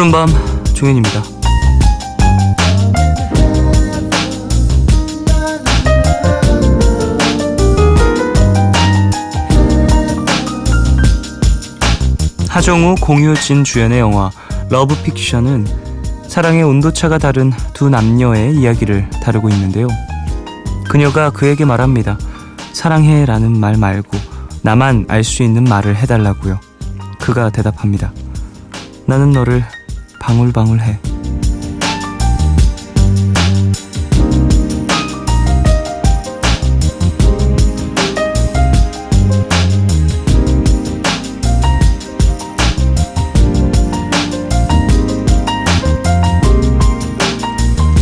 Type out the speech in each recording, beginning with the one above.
푸른밤 종현입니다. 하정우, 공효진 주연의 영화 러브픽션은 사랑의 온도차가 다른 두 남녀의 이야기를 다루고 있는데요. 그녀가 그에게 말합니다. 사랑해 라는 말 말고 나만 알 수 있는 말을 해달라고요. 그가 대답합니다. 나는 너를 방울방울해.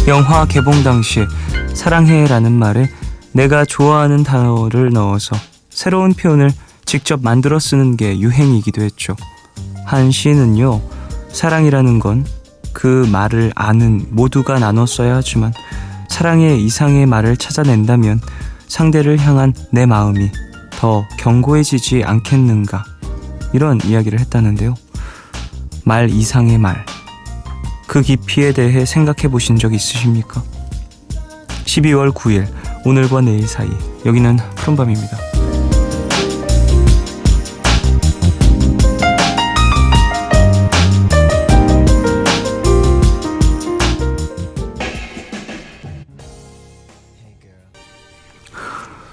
영화 개봉 당시 사랑해라는 말에 내가 좋아하는 단어를 넣어서 새로운 표현을 직접 만들어 쓰는 게 유행이기도 했죠. 한 시인은요, 사랑이라는 건 그 말을 아는 모두가 나눠 써야 하지만 사랑의 이상의 말을 찾아낸다면 상대를 향한 내 마음이 더 견고해지지 않겠는가, 이런 이야기를 했다는데요. 말 이상의 말, 그 깊이에 대해 생각해 보신 적 있으십니까? 12월 9일 오늘과 내일 사이, 여기는 푸른밤입니다.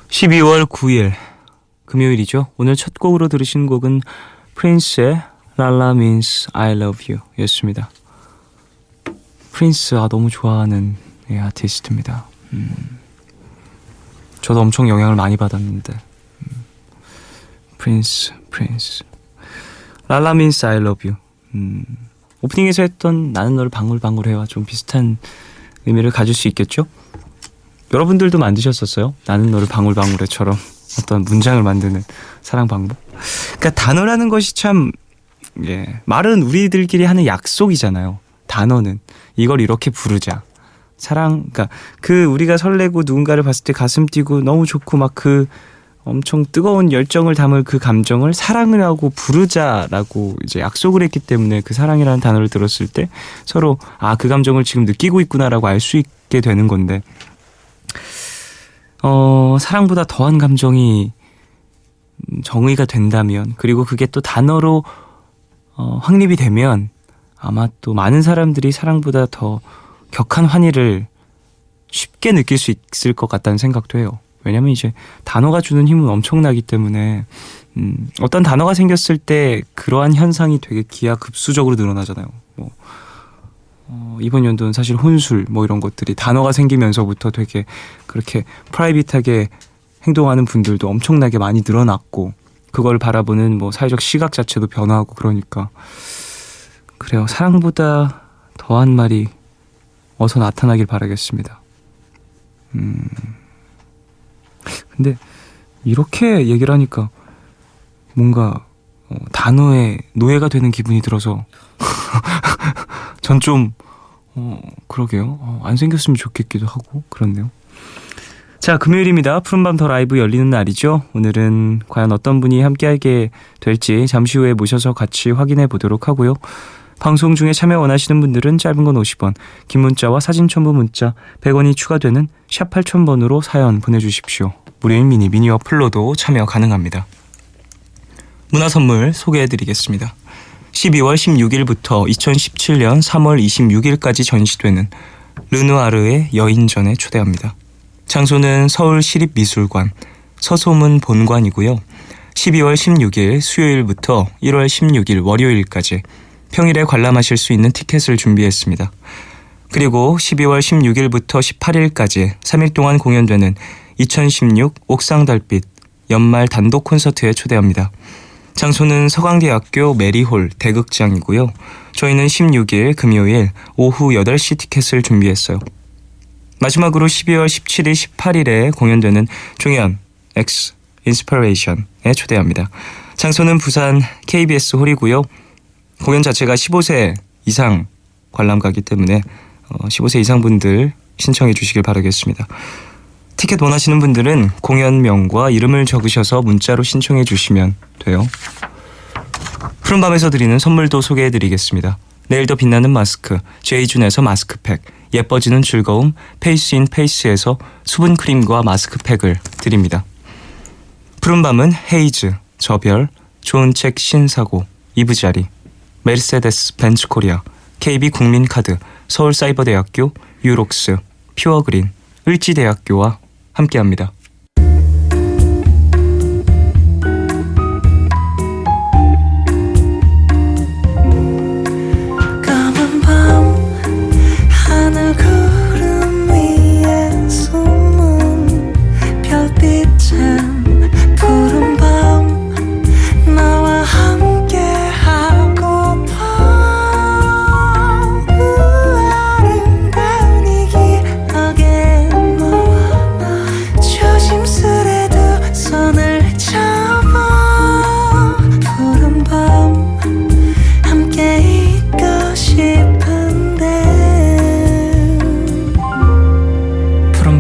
(12월 9일) 금요일이죠. 오늘 첫 곡으로 들으신 곡은 프린스의 Lala Means I Love You 였습니다. 프린스, 너무 좋아하는 아티스트입니다. 저도 엄청 영향을 많이 받았는데. 프린스 Lala Means I Love You. 오프닝에서 했던 나는 너를 방울방울해와 좀 비슷한 의미를 가질 수 있겠죠? 여러분들도 만드셨었어요? 나는 너를 방울방울해처럼 어떤 문장을 만드는 사랑 방법. 그러니까 단어라는 것이 참, 말은 우리들끼리 하는 약속이잖아요. 단어는 이걸 이렇게 부르자. 사랑, 그러니까 그 우리가 설레고 누군가를 봤을 때 가슴 뛰고 너무 좋고 막 그 엄청 뜨거운 열정을 담을 그 감정을 사랑을 하고 부르자라고 이제 약속을 했기 때문에 그 사랑이라는 단어를 들었을 때 서로 그 감정을 지금 느끼고 있구나라고 알 수 있게 되는 건데, 사랑보다 더한 감정이 정의가 된다면, 그리고 그게 또 단어로 확립이 되면 아마 또 많은 사람들이 사랑보다 더 격한 환희를 쉽게 느낄 수 있을 것 같다는 생각도 해요. 왜냐면 이제 단어가 주는 힘은 엄청나기 때문에 어떤 단어가 생겼을 때 그러한 현상이 되게 기하급수적으로 늘어나잖아요. 이번 연도는 사실 혼술 이런 것들이 단어가 생기면서부터 되게 그렇게 프라이빗하게 행동하는 분들도 엄청나게 많이 늘어났고, 그걸 바라보는 사회적 시각 자체도 변화하고, 그러니까 그래요. 사랑보다 더한 말이 어서 나타나길 바라겠습니다. 근데 이렇게 얘기를 하니까 뭔가 단어에 노예가 되는 기분이 들어서 전 좀 그러게요. 안 생겼으면 좋겠기도 하고 그렇네요. 자, 금요일입니다. 푸른밤 더 라이브 열리는 날이죠. 오늘은 과연 어떤 분이 함께하게 될지 잠시 후에 모셔서 같이 확인해 보도록 하고요. 방송 중에 참여 원하시는 분들은 짧은 건 50원, 긴 문자와 사진 첨부 문자 100원이 추가되는 샵 8000번으로 사연 보내주십시오. 무료인 미니 어플로도 참여 가능합니다. 문화선물 소개해드리겠습니다. 12월 16일부터 2017년 3월 26일까지 전시되는 르누아르의 여인전에 초대합니다. 장소는 서울시립미술관 서소문 본관이고요. 12월 16일 수요일부터 1월 16일 월요일까지 평일에 관람하실 수 있는 티켓을 준비했습니다. 그리고 12월 16일부터 18일까지 3일 동안 공연되는 2016 옥상달빛 연말 단독 콘서트에 초대합니다. 장소는 서강대학교 메리홀 대극장이고요. 저희는 16일 금요일 오후 8시 티켓을 준비했어요. 마지막으로 12월 17일, 18일에 공연되는 종현 X 인스피레이션에 초대합니다. 장소는 부산 KBS 홀이고요. 공연 자체가 15세 이상 관람가기 때문에 15세 이상 분들 신청해 주시길 바라겠습니다. 티켓 원하시는 분들은 공연명과 이름을 적으셔서 문자로 신청해 주시면 돼요. 푸른밤에서 드리는 선물도 소개해 드리겠습니다. 내일 더 빛나는 마스크 제이준에서 마스크팩, 예뻐지는 즐거움 페이스인 페이스에서 수분 크림과 마스크팩을 드립니다. 푸른밤은 헤이즈, 저별, 좋은 책 신사고, 이부자리, 메르세데스 벤츠 코리아, KB국민카드, 서울사이버대학교, 유록스, 퓨어그린, 을지대학교와 함께합니다.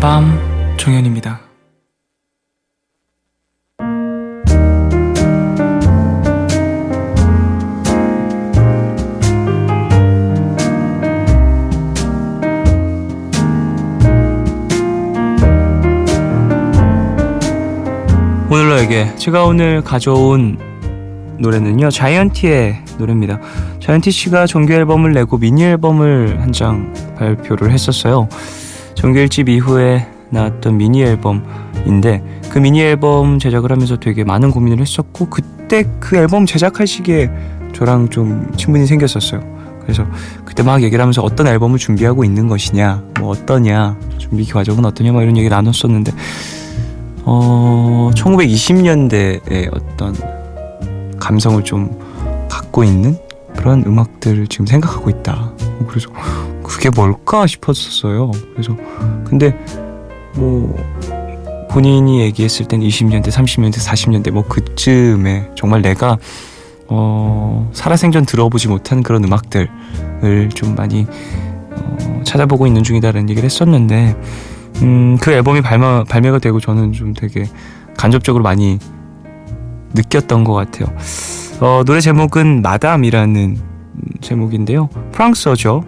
밤 종현입니다. 오늘 너에게 제가 오늘 가져온 노래는요, 자이언티의 노래입니다. 자이언티 씨가 정규 앨범을 내고 미니 앨범을 한 장 발표를 했었어요. 정규 1집 이후에 나왔던 미니 앨범인데, 그 미니 앨범 제작을 하면서 되게 많은 고민을 했었고, 그때 그 앨범 제작할 시기에 저랑 좀 친분이 생겼었어요. 그래서 그때 막 얘기를 하면서 어떤 앨범을 준비하고 있는 것이냐, 뭐 어떠냐, 준비 과정은 어떠냐, 막 이런 얘기 나눴었는데 1920년대의 어떤 감성을 좀 갖고 있는 그런 음악들을 지금 생각하고 있다. 그래서 그게 뭘까 싶었었어요. 그래서 근데 뭐 본인이 얘기했을 땐 20년대, 30년대, 40년대 뭐 그쯤에 정말 내가 살아생전 들어보지 못한 그런 음악들을 좀 많이 찾아보고 있는 중이다라는 얘기를 했었는데, 그 앨범이 발매가 되고 저는 좀 되게 간접적으로 많이 느꼈던 것 같아요. 노래 제목은 마담이라는 제목인데요, 프랑스어죠.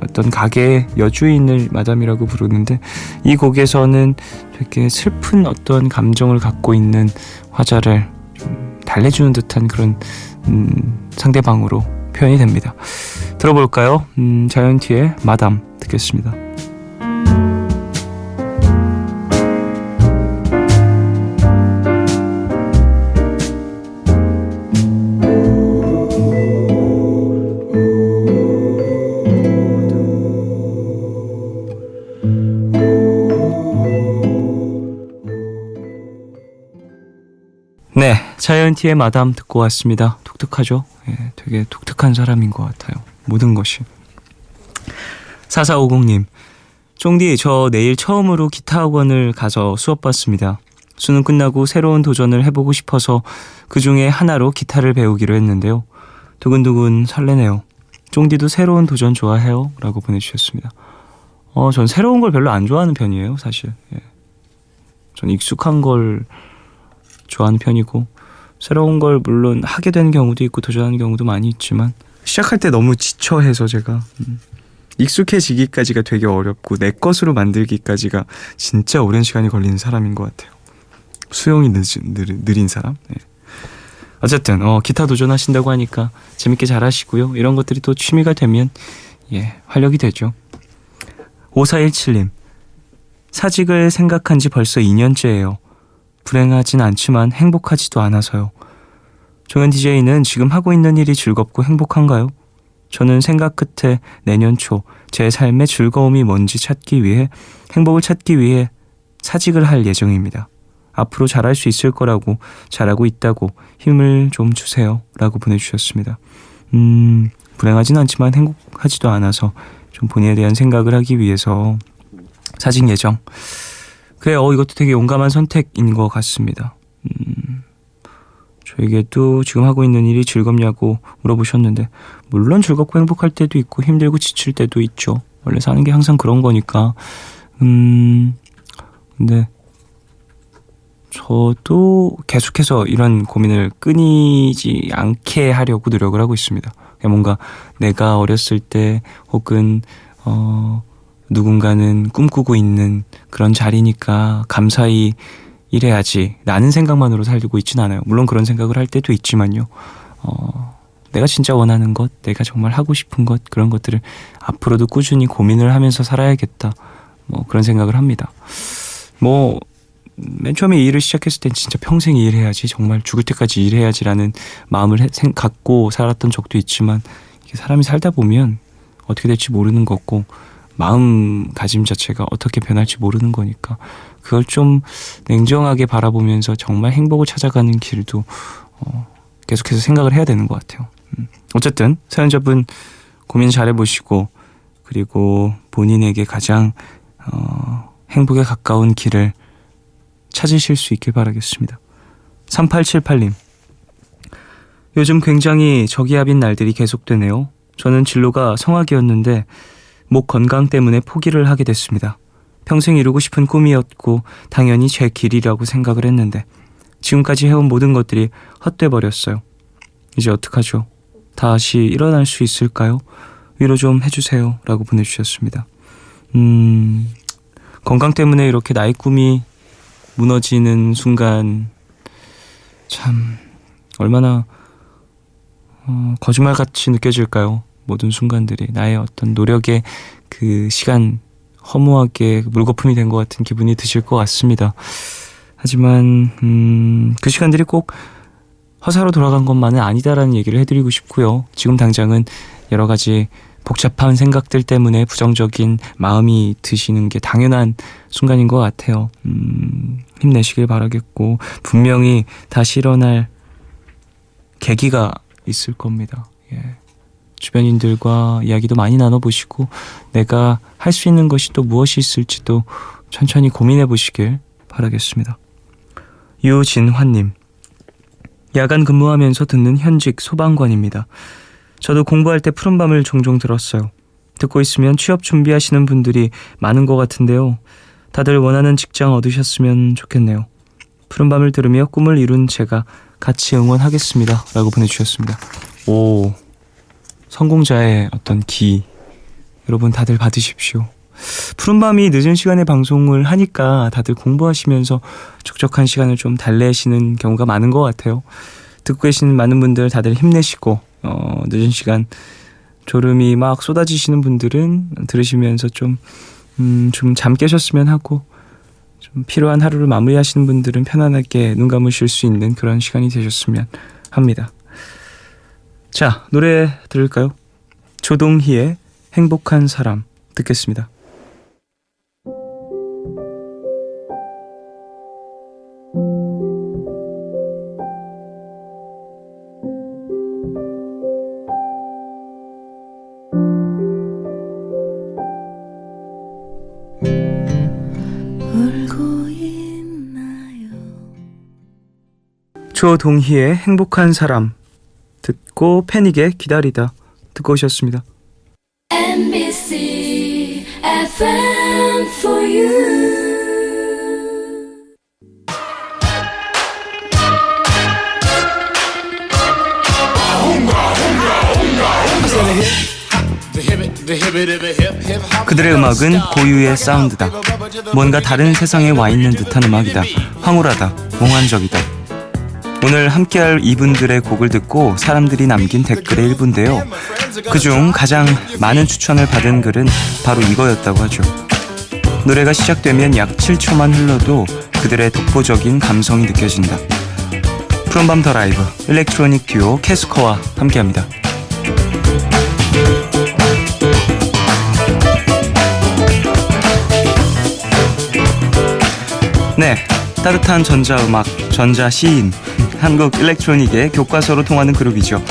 어떤 가게의 여주인을 마담이라고 부르는데, 이 곡에서는 되게 슬픈 어떤 감정을 갖고 있는 화자를 좀 달래주는 듯한 그런 상대방으로 표현이 됩니다. 들어볼까요? 자이언티의 마담 듣겠습니다. 네, 자이언티의 마담 듣고 왔습니다. 독특하죠? 예, 되게 독특한 사람인 것 같아요. 모든 것이. 4450님, 쫑디, 저 내일 처음으로 기타 학원을 가서 수업 받습니다. 수능 끝나고 새로운 도전을 해보고 싶어서 그 중에 하나로 기타를 배우기로 했는데요. 두근두근 설레네요. 쫑디도 새로운 도전 좋아해요? 라고 보내주셨습니다. 전 새로운 걸 별로 안 좋아하는 편이에요, 사실. 예. 전 익숙한 걸 좋아하는 편이고, 새로운 걸 물론 하게 되는 경우도 있고 도전하는 경우도 많이 있지만, 시작할 때 너무 지쳐해서 제가 익숙해지기까지가 되게 어렵고 내 것으로 만들기까지가 진짜 오랜 시간이 걸리는 사람인 것 같아요. 수용이 느린 사람. 네. 어쨌든 기타 도전하신다고 하니까 재밌게 잘하시고요. 이런 것들이 또 취미가 되면 활력이 되죠. 5417님, 사직을 생각한 지 벌써 2년째예요. 불행하진 않지만 행복하지도 않아서요. 종현 DJ는 지금 하고 있는 일이 즐겁고 행복한가요? 저는 생각 끝에 내년 초 제 삶의 즐거움이 뭔지 찾기 위해, 행복을 찾기 위해 사직을 할 예정입니다. 앞으로 잘할 수 있을 거라고, 잘하고 있다고 힘을 좀 주세요. 라고 보내주셨습니다. 불행하진 않지만 행복하지도 않아서 좀 본인에 대한 생각을 하기 위해서 사직 예정. 그래요. 이것도 되게 용감한 선택인 것 같습니다. 저에게도 지금 하고 있는 일이 즐겁냐고 물어보셨는데, 물론 즐겁고 행복할 때도 있고 힘들고 지칠 때도 있죠. 원래 사는 게 항상 그런 거니까. 근데 저도 계속해서 이런 고민을 끊이지 않게 하려고 노력을 하고 있습니다. 뭔가 내가 어렸을 때 혹은 누군가는 꿈꾸고 있는 그런 자리니까 감사히 일해야지 라는 생각만으로 살고 있진 않아요. 물론 그런 생각을 할 때도 있지만요. 내가 진짜 원하는 것, 내가 정말 하고 싶은 것, 그런 것들을 앞으로도 꾸준히 고민을 하면서 살아야겠다. 뭐 그런 생각을 합니다. 뭐 맨 처음에 이 일을 시작했을 땐 진짜 평생 이 일해야지, 정말 죽을 때까지 일해야지라는 마음을 갖고 살았던 적도 있지만, 이게 사람이 살다 보면 어떻게 될지 모르는 거고 마음가짐 자체가 어떻게 변할지 모르는 거니까 그걸 좀 냉정하게 바라보면서 정말 행복을 찾아가는 길도 계속해서 생각을 해야 되는 것 같아요. 어쨌든 사연자분 고민 잘 해보시고, 그리고 본인에게 가장 행복에 가까운 길을 찾으실 수 있길 바라겠습니다. 3878님, 요즘 굉장히 저기압인 날들이 계속되네요. 저는 진로가 성악이었는데 목 건강 때문에 포기를 하게 됐습니다. 평생 이루고 싶은 꿈이었고 당연히 제 길이라고 생각을 했는데 지금까지 해온 모든 것들이 헛돼 버렸어요. 이제 어떡하죠? 다시 일어날 수 있을까요? 위로 좀 해주세요 라고 보내주셨습니다. 건강 때문에 이렇게 나의 꿈이 무너지는 순간 참 얼마나 거짓말같이 느껴질까요? 모든 순간들이 나의 어떤 노력의 그 시간 허무하게 물거품이 된 것 같은 기분이 드실 것 같습니다. 하지만 그 시간들이 꼭 허사로 돌아간 것만은 아니다라는 얘기를 해드리고 싶고요. 지금 당장은 여러 가지 복잡한 생각들 때문에 부정적인 마음이 드시는 게 당연한 순간인 것 같아요. 힘내시길 바라겠고 분명히 다시 일어날 계기가 있을 겁니다. 예. 주변인들과 이야기도 많이 나눠보시고 내가 할 수 있는 것이 또 무엇이 있을지도 천천히 고민해 보시길 바라겠습니다. 유진환님, 야간 근무하면서 듣는 현직 소방관입니다. 저도 공부할 때 푸른밤을 종종 들었어요. 듣고 있으면 취업 준비하시는 분들이 많은 것 같은데요. 다들 원하는 직장 얻으셨으면 좋겠네요. 푸른밤을 들으며 꿈을 이룬 제가 같이 응원하겠습니다 라고 보내주셨습니다. 오, 성공자의 어떤 기, 여러분 다들 받으십시오. 푸른밤이 늦은 시간에 방송을 하니까 다들 공부하시면서 촉촉한 시간을 좀 달래시는 경우가 많은 것 같아요. 듣고 계시는 많은 분들 다들 힘내시고 늦은 시간 졸음이 막 쏟아지시는 분들은 들으시면서 좀 잠 깨셨으면 하고, 좀 필요한 하루를 마무리하시는 분들은 편안하게 눈 감으실 수 있는 그런 시간이 되셨으면 합니다. 자, 노래 들을까요? 조동희의 행복한 사람 듣겠습니다. 조동희의 행복한 사람 듣고 패닉의 기다리다 듣고 오셨습니다. MBC FM for you. 그들의 음악은 고유의 사운드다. 뭔가 다른 세상에 와 있는 듯한 음악이다. 황홀하다. 몽환적이다. 오늘 함께할 이분들의 곡을 듣고 사람들이 남긴 댓글의 일부인데요. 그중 가장 많은 추천을 받은 글은 바로 이거였다고 하죠. 노래가 시작되면 약 7초만 흘러도 그들의 독보적인 감성이 느껴진다. 푸른밤 더 라이브 일렉트로닉 듀오 캐스커와 함께합니다. 네, 따뜻한 전자음악, 전자시인, 한국 일렉트로닉의 교과서로 통하는 그룹이죠.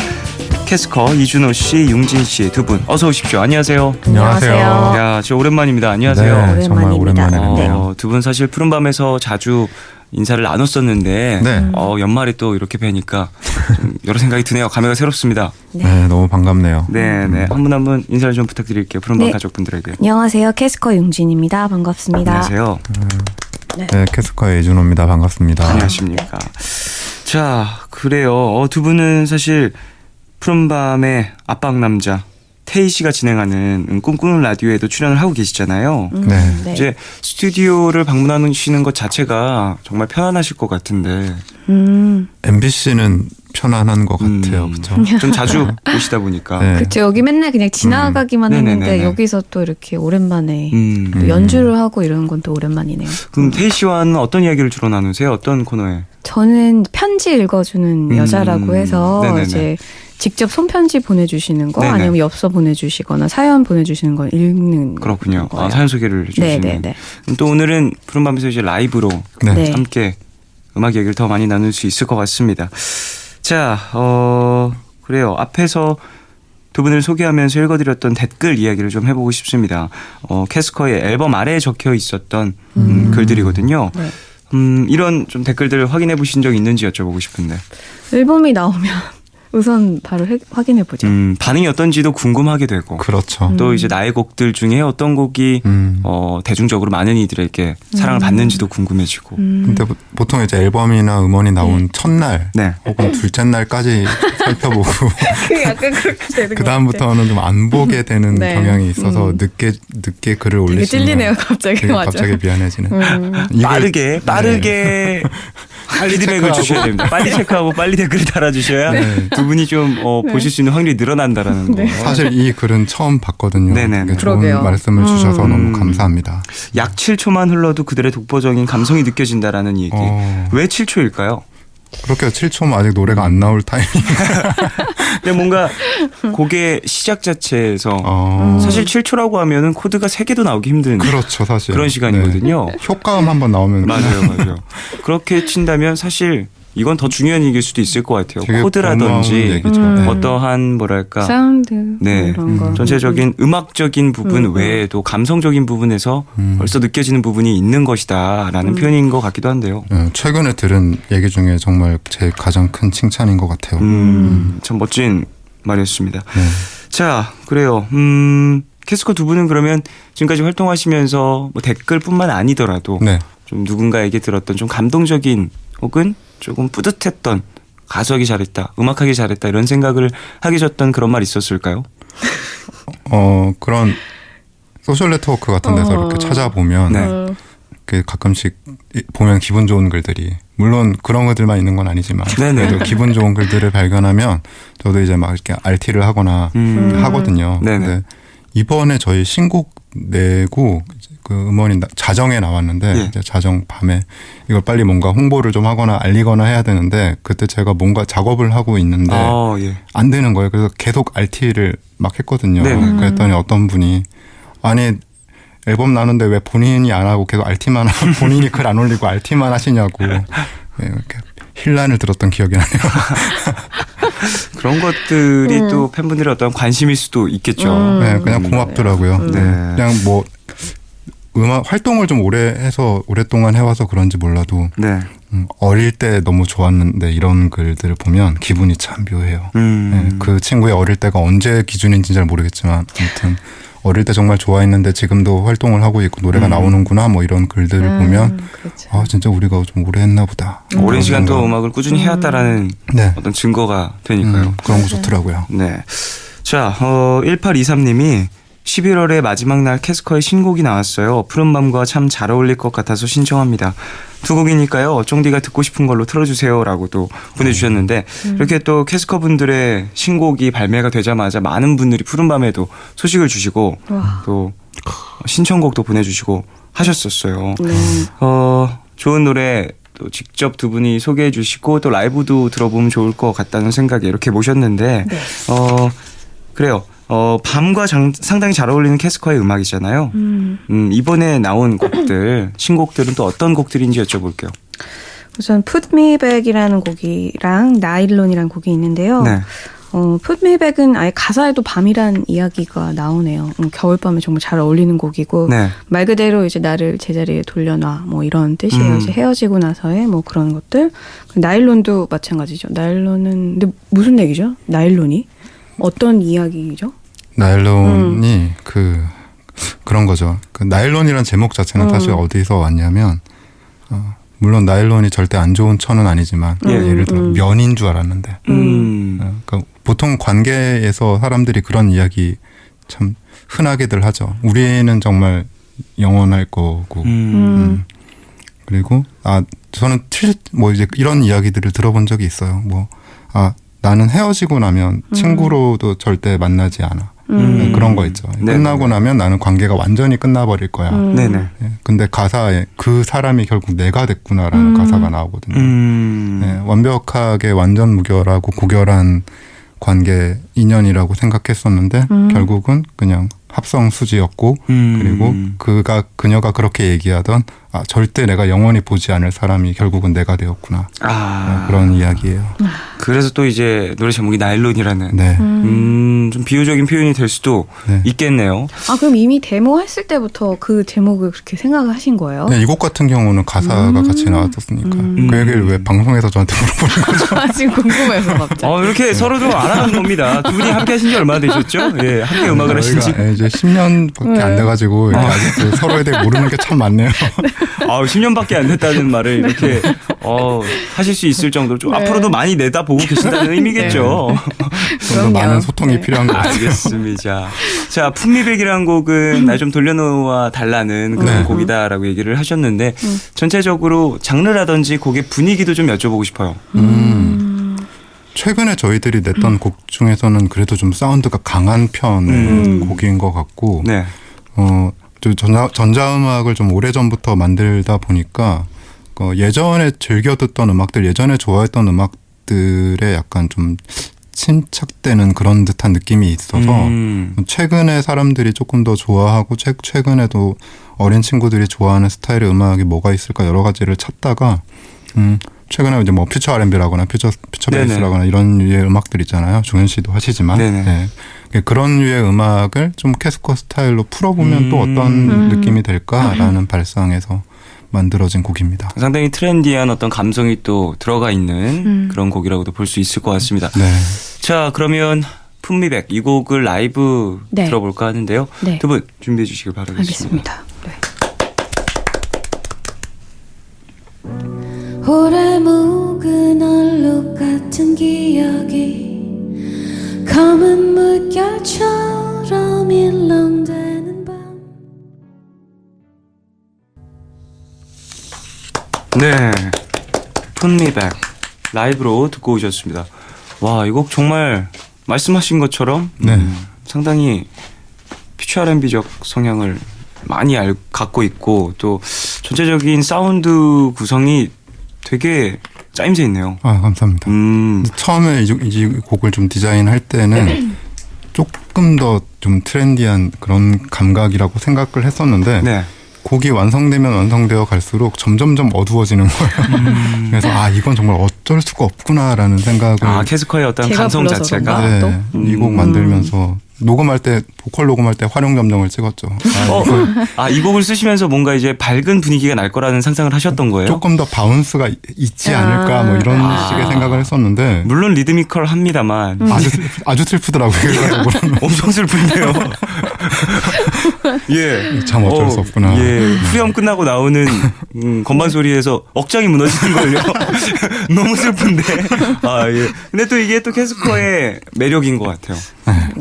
캐스커 이준호씨, 융진씨 두 분 어서 오십시오. 안녕하세요. 안녕하세요. 야, 저 오랜만입니다. 안녕하세요. 네, 정말 오랜만이네요. 두 분 사실 푸른밤에서 자주 인사를 나눴었는데 네. 연말에 또 이렇게 뵈니까 좀 여러 생각이 드네요. 감회가 새롭습니다. 네, 너무 반갑네요. 네. 한 분 한 분 인사를 좀 부탁드릴게요. 푸른밤 가족분들에게. 안녕하세요. 캐스커 융진입니다. 반갑습니다. 안녕하세요. 네, 캐스커의 이준호입니다. 반갑습니다. 안녕하십니까. 자, 그래요. 두 분은 사실 푸른밤의 압박남자 태희 씨가 진행하는 꿈꾸는 라디오에도 출연을 하고 계시잖아요. 네. 이제 스튜디오를 방문하시는 것 자체가 정말 편안하실 것 같은데 MBC는 편안한 것 같아요. 그렇죠? 좀 자주 오시다 보니까 네. 그쵸. 여기 맨날 그냥 지나가기만 했는데 네네네네. 여기서 또 이렇게 오랜만에 또 음. 연주를 하고 이런 건 또 오랜만이네요. 그럼 태희 씨와는 어떤 이야기를 주로 나누세요? 어떤 코너에? 저는 편지 읽어주는 여자라고 해서 네네네. 이제 직접 손편지 보내주시는 거 네네. 아니면 엽서 보내주시거나 사연 보내주시는 거 읽는 그렇군요. 거예요. 사연 소개를 해주시는. 네네네. 그럼 또 오늘은 푸른밤에서 이제 라이브로 네. 네. 함께 음악 얘기를 더 많이 나눌 수 있을 것 같습니다. 자, 그래요. 앞에서 두 분을 소개하면서 읽어드렸던 댓글 이야기를 좀 해보고 싶습니다. 캐스커의 앨범 아래에 적혀 있었던 글들이거든요. 네. 이런 좀 댓글들을 확인해 보신 적 있는지 여쭤보고 싶은데. 앨범이 나오면 우선 바로 확인해 보죠. 반응이 어떤지도 궁금하게 되고. 그렇죠. 또 이제 나의 곡들 중에 어떤 곡이 대중적으로 많은 이들에게 사랑을 받는지도 궁금해지고. 근데 보통 이제 앨범이나 음원이 나온 첫날 네. 혹은 둘째 날까지 살펴보고 그 약간 그렇게 되는 그 다음부터는 좀 안 보게 되는 네. 경향이 있어서 늦게 글을 되게 올리시면 찔리네요, 갑자기. 되게 맞아. 갑자기 미안해지는. 이걸- 빠르게 피드백을 체크하고. 주셔야 됩니다. 빨리 체크하고 빨리 댓글을 달아주셔야 네. 두 분이 좀 보실 수 있는 확률이 늘어난다라는 거. 사실 이 글은 처음 봤거든요. 네네. 되게 좋은 그러게요. 말씀을 주셔서 너무 감사합니다. 약 7초만 흘러도 그들의 독보적인 감성이 느껴진다라는 얘기. 왜 7초일까요? 그렇게 7초면 아직 노래가 안 나올 타이밍. 근데 뭔가 곡의 시작 자체에서 사실 7초라고 하면은 코드가 3개도 나오기 힘든 그렇죠, 사실. 그런 시간이거든요. 네. 효과음 한번 나오면 맞아요. 그렇게 친다면 사실 이건 더 중요한 얘기일 수도 있을 것 같아요. 되게 코드라든지 고마운 얘기죠. 네. 어떠한 뭐랄까 사운드 네. 이런 거. 전체적인 음악적인 부분 외에도 감성적인 부분에서 벌써 느껴지는 부분이 있는 것이다라는 표현인 것 같기도 한데요. 최근에 들은 얘기 중에 정말 제 가장 큰 칭찬인 것 같아요. 참 멋진 말이었습니다. 네. 자, 그래요. 캐스커 두 분은 그러면 지금까지 활동하시면서 뭐 댓글뿐만 아니더라도 네. 좀 누군가에게 들었던 좀 감동적인 혹은 조금 뿌듯했던 가수하기 잘했다, 음악하기 잘했다 이런 생각을 하게 졌던 그런 말 있었을까요? 그런 소셜 네트워크 같은 데서 이렇게 찾아보면 네. 그 가끔씩 보면 기분 좋은 글들이 물론 그런 글들만 있는 건 아니지만 네네. 그래도 기분 좋은 글들을 발견하면 저도 이제 막 이렇게 RT를 하거나 이렇게 하거든요. 네네. 근데 이번에 저희 신곡 내고 그 음원이 자정에 나왔는데 예. 이제 자정 밤에 이걸 빨리 뭔가 홍보를 좀 하거나 알리거나 해야 되는데 그때 제가 뭔가 작업을 하고 있는데 예. 안 되는 거예요. 그래서 계속 RT를 막 했거든요. 네네. 그랬더니 어떤 분이 아니 앨범 나는데 왜 본인이 안 하고 계속 RT만 하고 본인이 글 안 올리고 RT만 하시냐고 네, 이렇게 힐난을 들었던 기억이 나네요. 그런 것들이 또 팬분들의 어떤 관심일 수도 있겠죠. 네, 그냥 고맙더라고요. 네. 그냥 뭐 음악 활동을 좀 오래 해서 오랫동안 해와서 그런지 몰라도 네. 어릴 때 너무 좋았는데 이런 글들을 보면 기분이 참 묘해요. 네, 그 친구의 어릴 때가 언제 기준인지 잘 모르겠지만 아무튼 어릴 때 정말 좋아했는데 지금도 활동을 하고 있고 노래가 나오는구나 뭐 이런 글들을 보면 그렇죠. 아 진짜 우리가 좀 오래 했나 보다. 오랜 시간 또 음악을 꾸준히 해왔다라는 네. 어떤 증거가 되니까요. 그런 거 좋더라고요. 네. 자, 1823님이 11월의 마지막 날 캐스커의 신곡이 나왔어요. 푸른밤과 참 잘 어울릴 것 같아서 신청합니다. 두 곡이니까요. 쫑디가 듣고 싶은 걸로 틀어주세요 라고도 보내주셨는데 이렇게 또 캐스커 분들의 신곡이 발매가 되자마자 많은 분들이 푸른밤에도 소식을 주시고 와. 또 신청곡도 보내주시고 하셨었어요. 네. 좋은 노래 또 직접 두 분이 소개해 주시고 또 라이브도 들어보면 좋을 것 같다는 생각에 이렇게 모셨는데 네. 그래요. 밤과 상당히 잘 어울리는 캐스커의 음악이잖아요. 이번에 나온 곡들, 신곡들은 또 어떤 곡들인지 여쭤볼게요. 우선 Put Me Back이라는 곡이랑 나일론이라는 곡이 있는데요. 네. Put Me Back은 아예 가사에도 밤이란 이야기가 나오네요. 겨울밤에 정말 잘 어울리는 곡이고 네. 말 그대로 이제 나를 제자리에 돌려놔 뭐 이런 뜻이에요. 이제 헤어지고 나서의 뭐 그런 것들. 나일론도 마찬가지죠. 나일론은 근데 무슨 얘기죠? 나일론이? 어떤 이야기죠? 나일론이 그런 거죠. 그 나일론이라는 제목 자체는 사실 어디서 왔냐면 물론 나일론이 절대 안 좋은 천은 아니지만 예를 들어 면인 줄 알았는데 그러니까 보통 관계에서 사람들이 그런 이야기 참 흔하게들 하죠. 우리는 정말 영원할 거고. 그리고 저는 뭐 이제 이런 이야기들을 들어본 적이 있어요. 뭐 나는 헤어지고 나면 친구로도 절대 만나지 않아. 네, 그런 거 있죠. 네네. 끝나고 나면 나는 관계가 완전히 끝나버릴 거야. 네네. 네, 근데 가사에 그 사람이 결국 내가 됐구나라는 가사가 나오거든요. 네, 완벽하게 완전 무결하고 고결한 관계 인연이라고 생각했었는데 결국은 그냥 합성수지였고 그리고 그녀가 그렇게 얘기하던 절대 내가 영원히 보지 않을 사람이 결국은 내가 되었구나. 네, 그런 이야기예요. 그래서 또 이제 노래 제목이 나일론이라는 네. 좀 비유적인 표현이 될 수도 네. 아 있겠네요. 그럼 이미 데모 했을 때부터 그 제목을 그렇게 생각을 하신 거예요? 네, 이 곡 같은 경우는 가사가 같이 나왔었으니까 그 얘기를 왜 방송에서 저한테 물어보는 거죠? 아, 지금 궁금해서 갑자기. 이렇게 서로 좀 알아가는 겁니다. 두 분이 함께 하신 지 얼마나 되셨죠? 예, 함께 음악을 하신 지. 저희가 이제 10년밖에 안 돼가지고 이렇게 아직도 서로에 대해 모르는 게 참 많네요. 10년밖에 안 됐다는 말을 이렇게 하실 수 있을 정도로 좀 네. 앞으로도 많이 내다보고 계신다는 의미겠죠. 좀 더 많은 소통이 필요한 것 같아요. 알겠습니다. 자, 품미백이라는 곡은 날 좀 돌려놓아 달라는 그런 네. 곡이다라고 얘기를 하셨는데 전체적으로 장르라든지 곡의 분위기도 좀 여쭤보고 싶어요. 최근에 저희들이 냈던 곡 중에서는 그래도 좀 사운드가 강한 편의 곡인 것 같고 네. 전자음악을 좀 오래전부터 만들다 보니까 예전에 즐겨 듣던 음악들, 예전에 좋아했던 음악들에 약간 좀 침착되는 그런 듯한 느낌이 있어서 최근에 사람들이 조금 더 좋아하고 최근에도 어린 친구들이 좋아하는 스타일의 음악이 뭐가 있을까 여러 가지를 찾다가 최근에 이제 뭐 퓨처 R&B라거나 퓨처 베이스라거나 이런 류의 음악들 있잖아요. 종현 씨도 하시지만 네. 그런 류의 음악을 좀 캐스커 스타일로 풀어보면 또 어떤 느낌이 될까라는 발상에서 만들어진 곡입니다. 상당히 트렌디한 어떤 감성이 또 들어가 있는 그런 곡이라고도 볼 수 있을 것 같습니다. 네. 자, 그러면 품미백 이 곡을 라이브 네. 들어볼까 하는데요. 네. 두 분 준비해 주시길 바라겠습니다. 알겠습니다. 네. 오래 묵은 얼룩 같은 기억이 검은 물결처럼 일렁대는 밤. 네, 품미백 라이브로 듣고 오셨습니다. 와, 이 곡 정말 말씀하신 것처럼 네. 상당히 퓨처 R&B적 성향을 많이 갖고 있고 또 전체적인 사운드 구성이 되게 짜임새 있네요. 감사합니다. 처음에 이 곡을 좀 디자인할 때는 조금 더 좀 트렌디한 그런 감각이라고 생각을 했었는데 네. 곡이 완성되면 완성되어 갈수록 점점점 어두워지는 거예요. 그래서 이건 정말 어쩔 수가 없구나라는 생각을 캐스커의 어떤 제가 감성 불러서 자체가 그런가? 이 곡 만들면서 녹음할 때 보컬 녹음할 때 활용 점정을 찍었죠. 이 곡을 쓰시면서 뭔가 이제 밝은 분위기가 날 거라는 상상을 하셨던 거예요? 조금 더 바운스가 있지 않을까 뭐 이런 식의 생각을 했었는데 물론 리드미컬합니다만 아주 슬프더라고요. 그래서 엄청 슬픈데요. 예, 참 어쩔 수 없구나. 예, 후렴 끝나고 나오는 건반 소리에서 억장이 무너지는 걸요. 너무 슬픈데. 예. 근데 또 이게 또 캐스커의 매력인 것 같아요.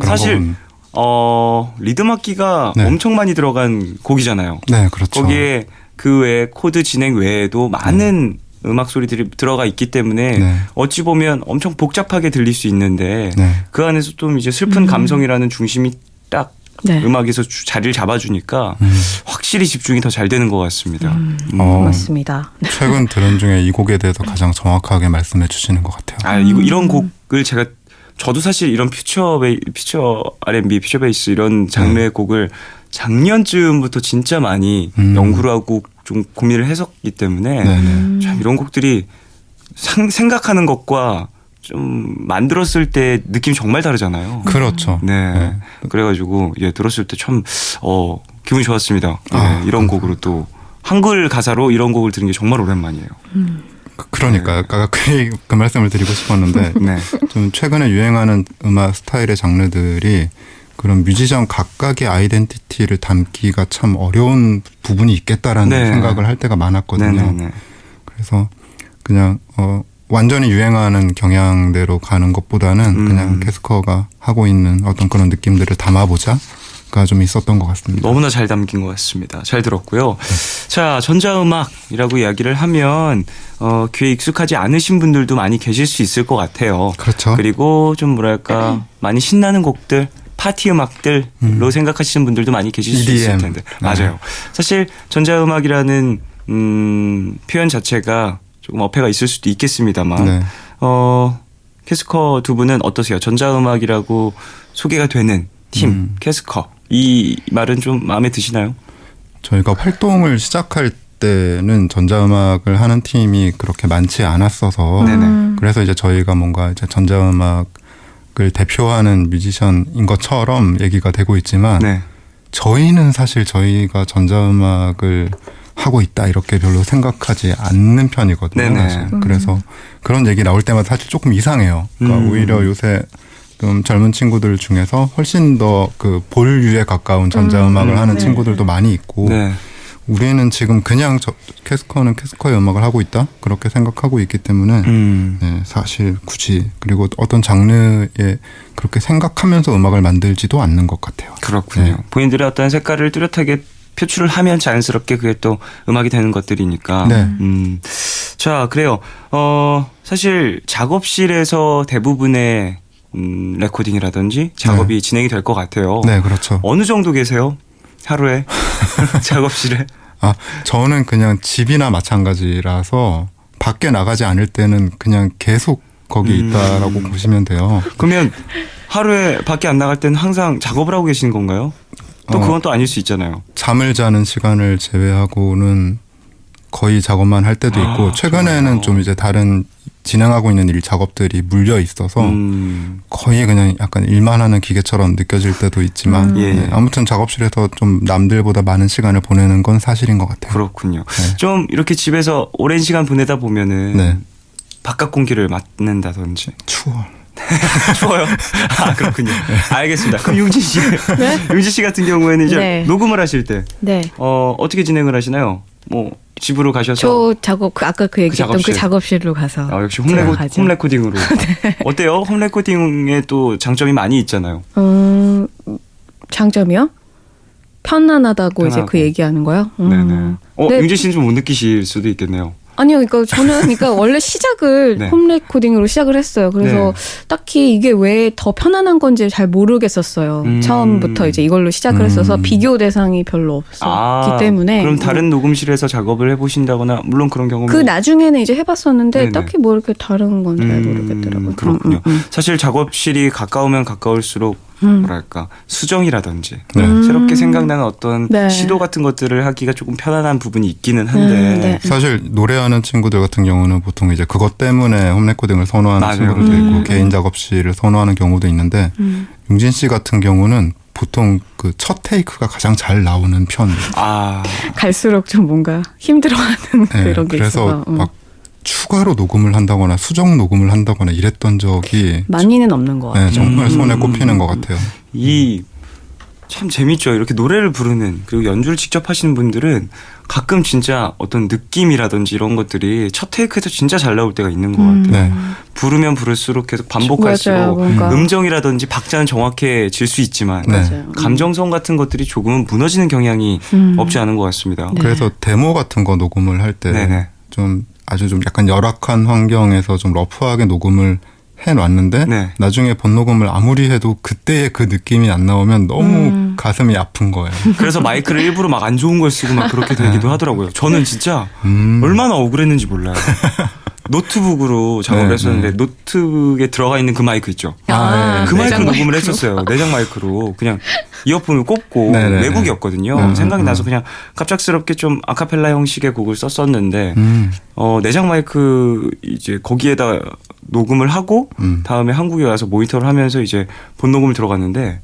사실 리듬 악기가 네. 엄청 많이 들어간 곡이잖아요. 네, 그렇죠. 거기에 그 외에 코드 진행 외에도 많은 음악 소리들이 들어가 있기 때문에 네. 어찌 보면 엄청 복잡하게 들릴 수 있는데 네. 그 안에서 좀 이제 슬픈 감성이라는 중심이 딱 네. 음악에서 자리를 잡아주니까 확실히 집중이 더 잘 되는 것 같습니다. 맞습니다. 최근 들은 중에 이 곡에 대해서 가장 정확하게 말씀해 주시는 것 같아요. 이런 곡을 저도 사실 이런 퓨처 R&B, 퓨처 베이스 이런 장르의 곡을 작년쯤부터 진짜 많이 연구를 하고 좀 고민을 했었기 때문에 참 이런 곡들이 생각하는 것과 좀 만들었을 때 느낌이 정말 다르잖아요. 그렇죠. 네. 그래가지고 들었을 때 참 기분이 좋았습니다. 이런 곡으로 또 한글 가사로 이런 곡을 들은 게 정말 오랜만이에요. 그러니까 아까 그 말씀을 드리고 싶었는데 네. 좀 최근에 유행하는 음악 스타일의 장르들이 그런 뮤지션 각각의 아이덴티티를 담기가 참 어려운 부분이 있겠다라는 네. 생각을 할 때가 많았거든요. 네. 그래서 그냥 완전히 유행하는 경향대로 가는 것보다는 그냥 캐스커가 하고 있는 어떤 그런 느낌들을 담아보자가 좀 있었던 것 같습니다. 너무나 잘 담긴 것 같습니다. 잘 들었고요. 자, 전자음악이라고 이야기를 하면 귀에 익숙하지 않으신 분들도 많이 계실 수 있을 것 같아요. 그렇죠. 그리고 좀 뭐랄까 많이 신나는 곡들, 파티 음악들로 생각하시는 분들도 많이 계실 수 있을 EDM. 텐데. 맞아요. 사실 전자음악이라는 표현 자체가 조금 어폐가 있을 수도 있겠습니다만 네. 캐스커 두 분은 어떠세요? 전자음악이라고 소개가 되는 팀 캐스커 이 말은 좀 마음에 드시나요? 저희가 활동을 시작할 때는 전자음악을 하는 팀이 그렇게 많지 않았어서 네네. 그래서 이제 저희가 뭔가 이제 전자음악을 대표하는 뮤지션인 것처럼 얘기가 되고 있지만 네. 저희는 사실 저희가 전자음악을 하고 있다 이렇게 별로 생각하지 않는 편이거든요. 네네. 사실. 그래서 그런 얘기 나올 때마다 사실 조금 이상해요. 그러니까 오히려 요새 좀 젊은 친구들 중에서 훨씬 더 그 볼류에 가까운 전자음악을 하는 친구들도 많이 있고 네. 우리는 지금 그냥 캐스커는 캐스커의 음악을 하고 있다 그렇게 생각하고 있기 때문에 네, 사실 굳이 그리고 어떤 장르에 그렇게 생각하면서 음악을 만들지도 않는 것 같아요. 그렇군요. 네. 본인들의 어떤 색깔을 뚜렷하게 표출을 하면 자연스럽게 그게 또 음악이 되는 것들이니까. 네. 자, 그래요. 사실 작업실에서 대부분의 레코딩이라든지 작업이 진행이 될 것 같아요. 네, 그렇죠. 어느 정도 계세요? 하루에 작업실에? 아, 저는 그냥 집이나 마찬가지라서 밖에 나가지 않을 때는 그냥 계속 거기 있다라고 보시면 돼요. 그러면 하루에 밖에 안 나갈 때는 항상 작업을 하고 계시는 건가요? 또 그건 또 아닐 수 있잖아요. 잠을 자는 시간을 제외하고는 거의 작업만 할 때도 있고 최근에는 정말요? 좀 이제 다른 진행하고 있는 일 작업들이 물려 있어서 거의 그냥 약간 일만 하는 기계처럼 느껴질 때도 있지만 예. 네, 아무튼 작업실에서 좀 남들보다 많은 시간을 보내는 건 사실인 것 같아요. 그렇군요. 네. 좀 이렇게 집에서 오랜 시간 보내다 보면은 네. 바깥 공기를 맡는다든지 추워. 추워요. 아, 그렇군요. 알겠습니다. 그럼 융진 씨, 융진 씨 같은 경우에는 이제 네. 녹음을 하실 때 네. 어떻게 진행을 하시나요? 뭐 집으로 가셔서 저 작업 아까 그 얘기했던 그 작업실. 작업실로 가서 역시 제가 가죠. 홈 레코딩으로 어때요? 홈 레코딩에 또 장점이 많이 있잖아요. 장점이요? 편안하다고 이제 편하고. 그 얘기하는 거요? 네네. 네. 융진 씨는 좀 못 느끼실 수도 있겠네요. 아니요, 그러니까 저는 그러니까 원래 시작을 네. 홈 레코딩으로 시작을 했어요. 그래서 네. 딱히 이게 왜 더 편안한 건지 잘 모르겠었어요. 처음부터 이제 이걸로 시작을 했어서 비교 대상이 별로 없었기 때문에. 그럼 다른 녹음실에서 작업을 해보신다거나 물론 그런 경험이 그 나중에는 이제 해봤었는데 네네. 딱히 뭐 이렇게 다른 건 잘 모르겠더라고요. 그렇군요. 사실 작업실이 가까우면 가까울수록 뭐랄까 수정이라든지 새롭게 생각나는 어떤 네. 시도 같은 것들을 하기가 조금 편안한 부분이 있기는 한데 네. 사실 노래하는 친구들 같은 경우는 보통 이제 그것 때문에 홈 레코딩을 선호하는 맞아요. 친구들도 있고 개인 작업실을 선호하는 경우도 있는데 융진 씨 같은 경우는 보통 그 첫 테이크가 가장 잘 나오는 편이에요. 갈수록 좀 뭔가 힘들어하는 네, 그런 게 그래서 있어서 막 추가로 녹음을 한다거나 수정 녹음을 한다거나 이랬던 적이 많이는 없는 것 같아요. 네, 정말 손에 꼽히는 것 같아요. 이 참 재밌죠. 이렇게 노래를 부르는 그리고 연주를 직접 하시는 분들은 가끔 진짜 어떤 느낌이라든지 이런 것들이 첫 테이크에서 진짜 잘 나올 때가 있는 것 같아요. 네. 부르면 부를수록 계속 맞아요, 반복할수록 뭔가. 음정이라든지 박자는 정확해질 수 있지만 네. 맞아요. 감정성 같은 것들이 조금은 무너지는 경향이 없지 않은 것 같습니다. 네. 그래서 데모 같은 거 녹음을 할 때 네네. 좀 아주 좀 약간 열악한 환경에서 좀 러프하게 녹음을 해놨는데 네. 나중에 본 녹음을 아무리 해도 그때의 그 느낌이 안 나오면 너무 가슴이 아픈 거예요. 그래서 마이크를 일부러 막 안 좋은 걸 쓰고 막 그렇게 되기도 하더라고요. 저는 진짜 얼마나 억울했는지 몰라요. 노트북으로 작업을 네, 했었는데 노트북에 들어가 있는 그 마이크 있죠. 아, 그 네. 마이크로 내장 녹음을 마이크로. 했었어요. 내장 마이크로 그냥 이어폰을 꼽고 네네. 외국이었거든요. 생각이 나서 그냥 갑작스럽게 좀 아카펠라 형식의 곡을 썼었는데 내장 마이크 이제 거기에다 녹음을 하고 다음에 한국에 와서 모니터를 하면서 이제 본 녹음을 들어갔는데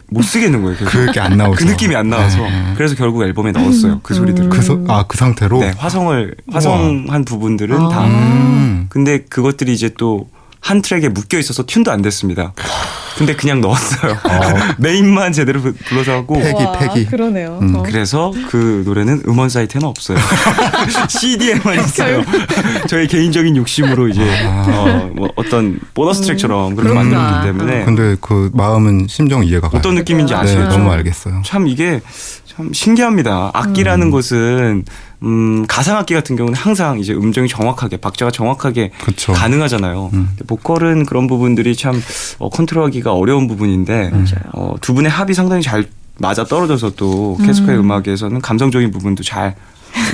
못 쓰겠는 거예요. 계속. 그게 안 나오죠. 그 느낌이 안 나와서 그래서 결국 앨범에 넣었어요. 그 소리들을. 그 상태로. 네, 화성한 부분들은 다. 근데 그것들이 이제 또 한 트랙에 묶여 있어서 튠도 안 됐습니다. 근데 그냥 넣었어요. 메인만 제대로 불러서 하고. 패기. 그러네요. 그래서 그 노래는 음원 사이트에는 없어요. CD에만 있어요. 저의 개인적인 욕심으로 이제 뭐 어떤 보너스 트랙처럼 그렇게 그렇구나. 만들었기 때문에 근데 그 마음은 심정 이해가 가요. 어떤 느낌인지 네, 아시죠? 너무 알겠어요. 참 이게 참 신기합니다. 악기라는 것은 가상악기 같은 경우는 항상 이제 음정이 정확하게 박자가 정확하게 그쵸. 가능하잖아요. 근데 보컬은 그런 부분들이 참 컨트롤하기가 어려운 부분인데 맞아요. 두 분의 합이 상당히 잘 맞아 떨어져서 또 캐스커의 음악에서는 감성적인 부분도 잘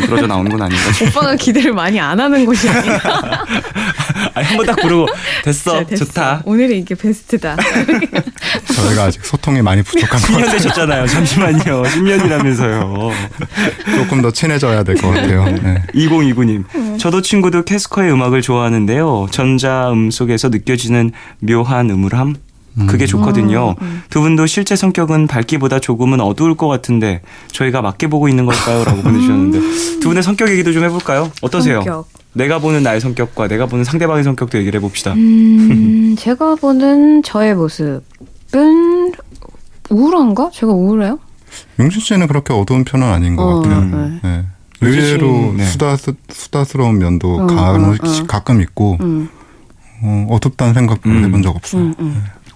떨어져 나오는 건 아닌가 싶어요. 오빠가 기대를 많이 안 하는 곳이 아닌가. 아니, 한번 딱 부르고 됐어, 진짜 됐어. 좋다. 오늘은 이게 베스트다. 저희가 아직 소통이 많이 부족한 것 10년 같아요. 되셨잖아요. 잠시만요. 10년이라면서요. 조금 더 친해져야 될 것 같아요. 네. 2029님. 저도 친구도 캐스커의 음악을 좋아하는데요. 전자음 속에서 느껴지는 묘한 음울함. 그게 좋거든요. 두 분도 실제 성격은 밝기보다 조금은 어두울 것 같은데 저희가 맞게 보고 있는 걸까요? 라고 보내주셨는데 두 분의 성격 얘기도 좀 해볼까요? 어떠세요? 성격. 내가 보는 나의 성격과 내가 보는 상대방의 성격도 얘기를 해봅시다. 제가 보는 저의 모습은 우울한가? 제가 우울해요? 용준 씨는 그렇게 어두운 편은 아닌 것 같아요. 네. 네. 용준 씨, 의외로 네. 수다스러운 면도 가끔 있고 어둡다는 생각도 해본 적 없어요.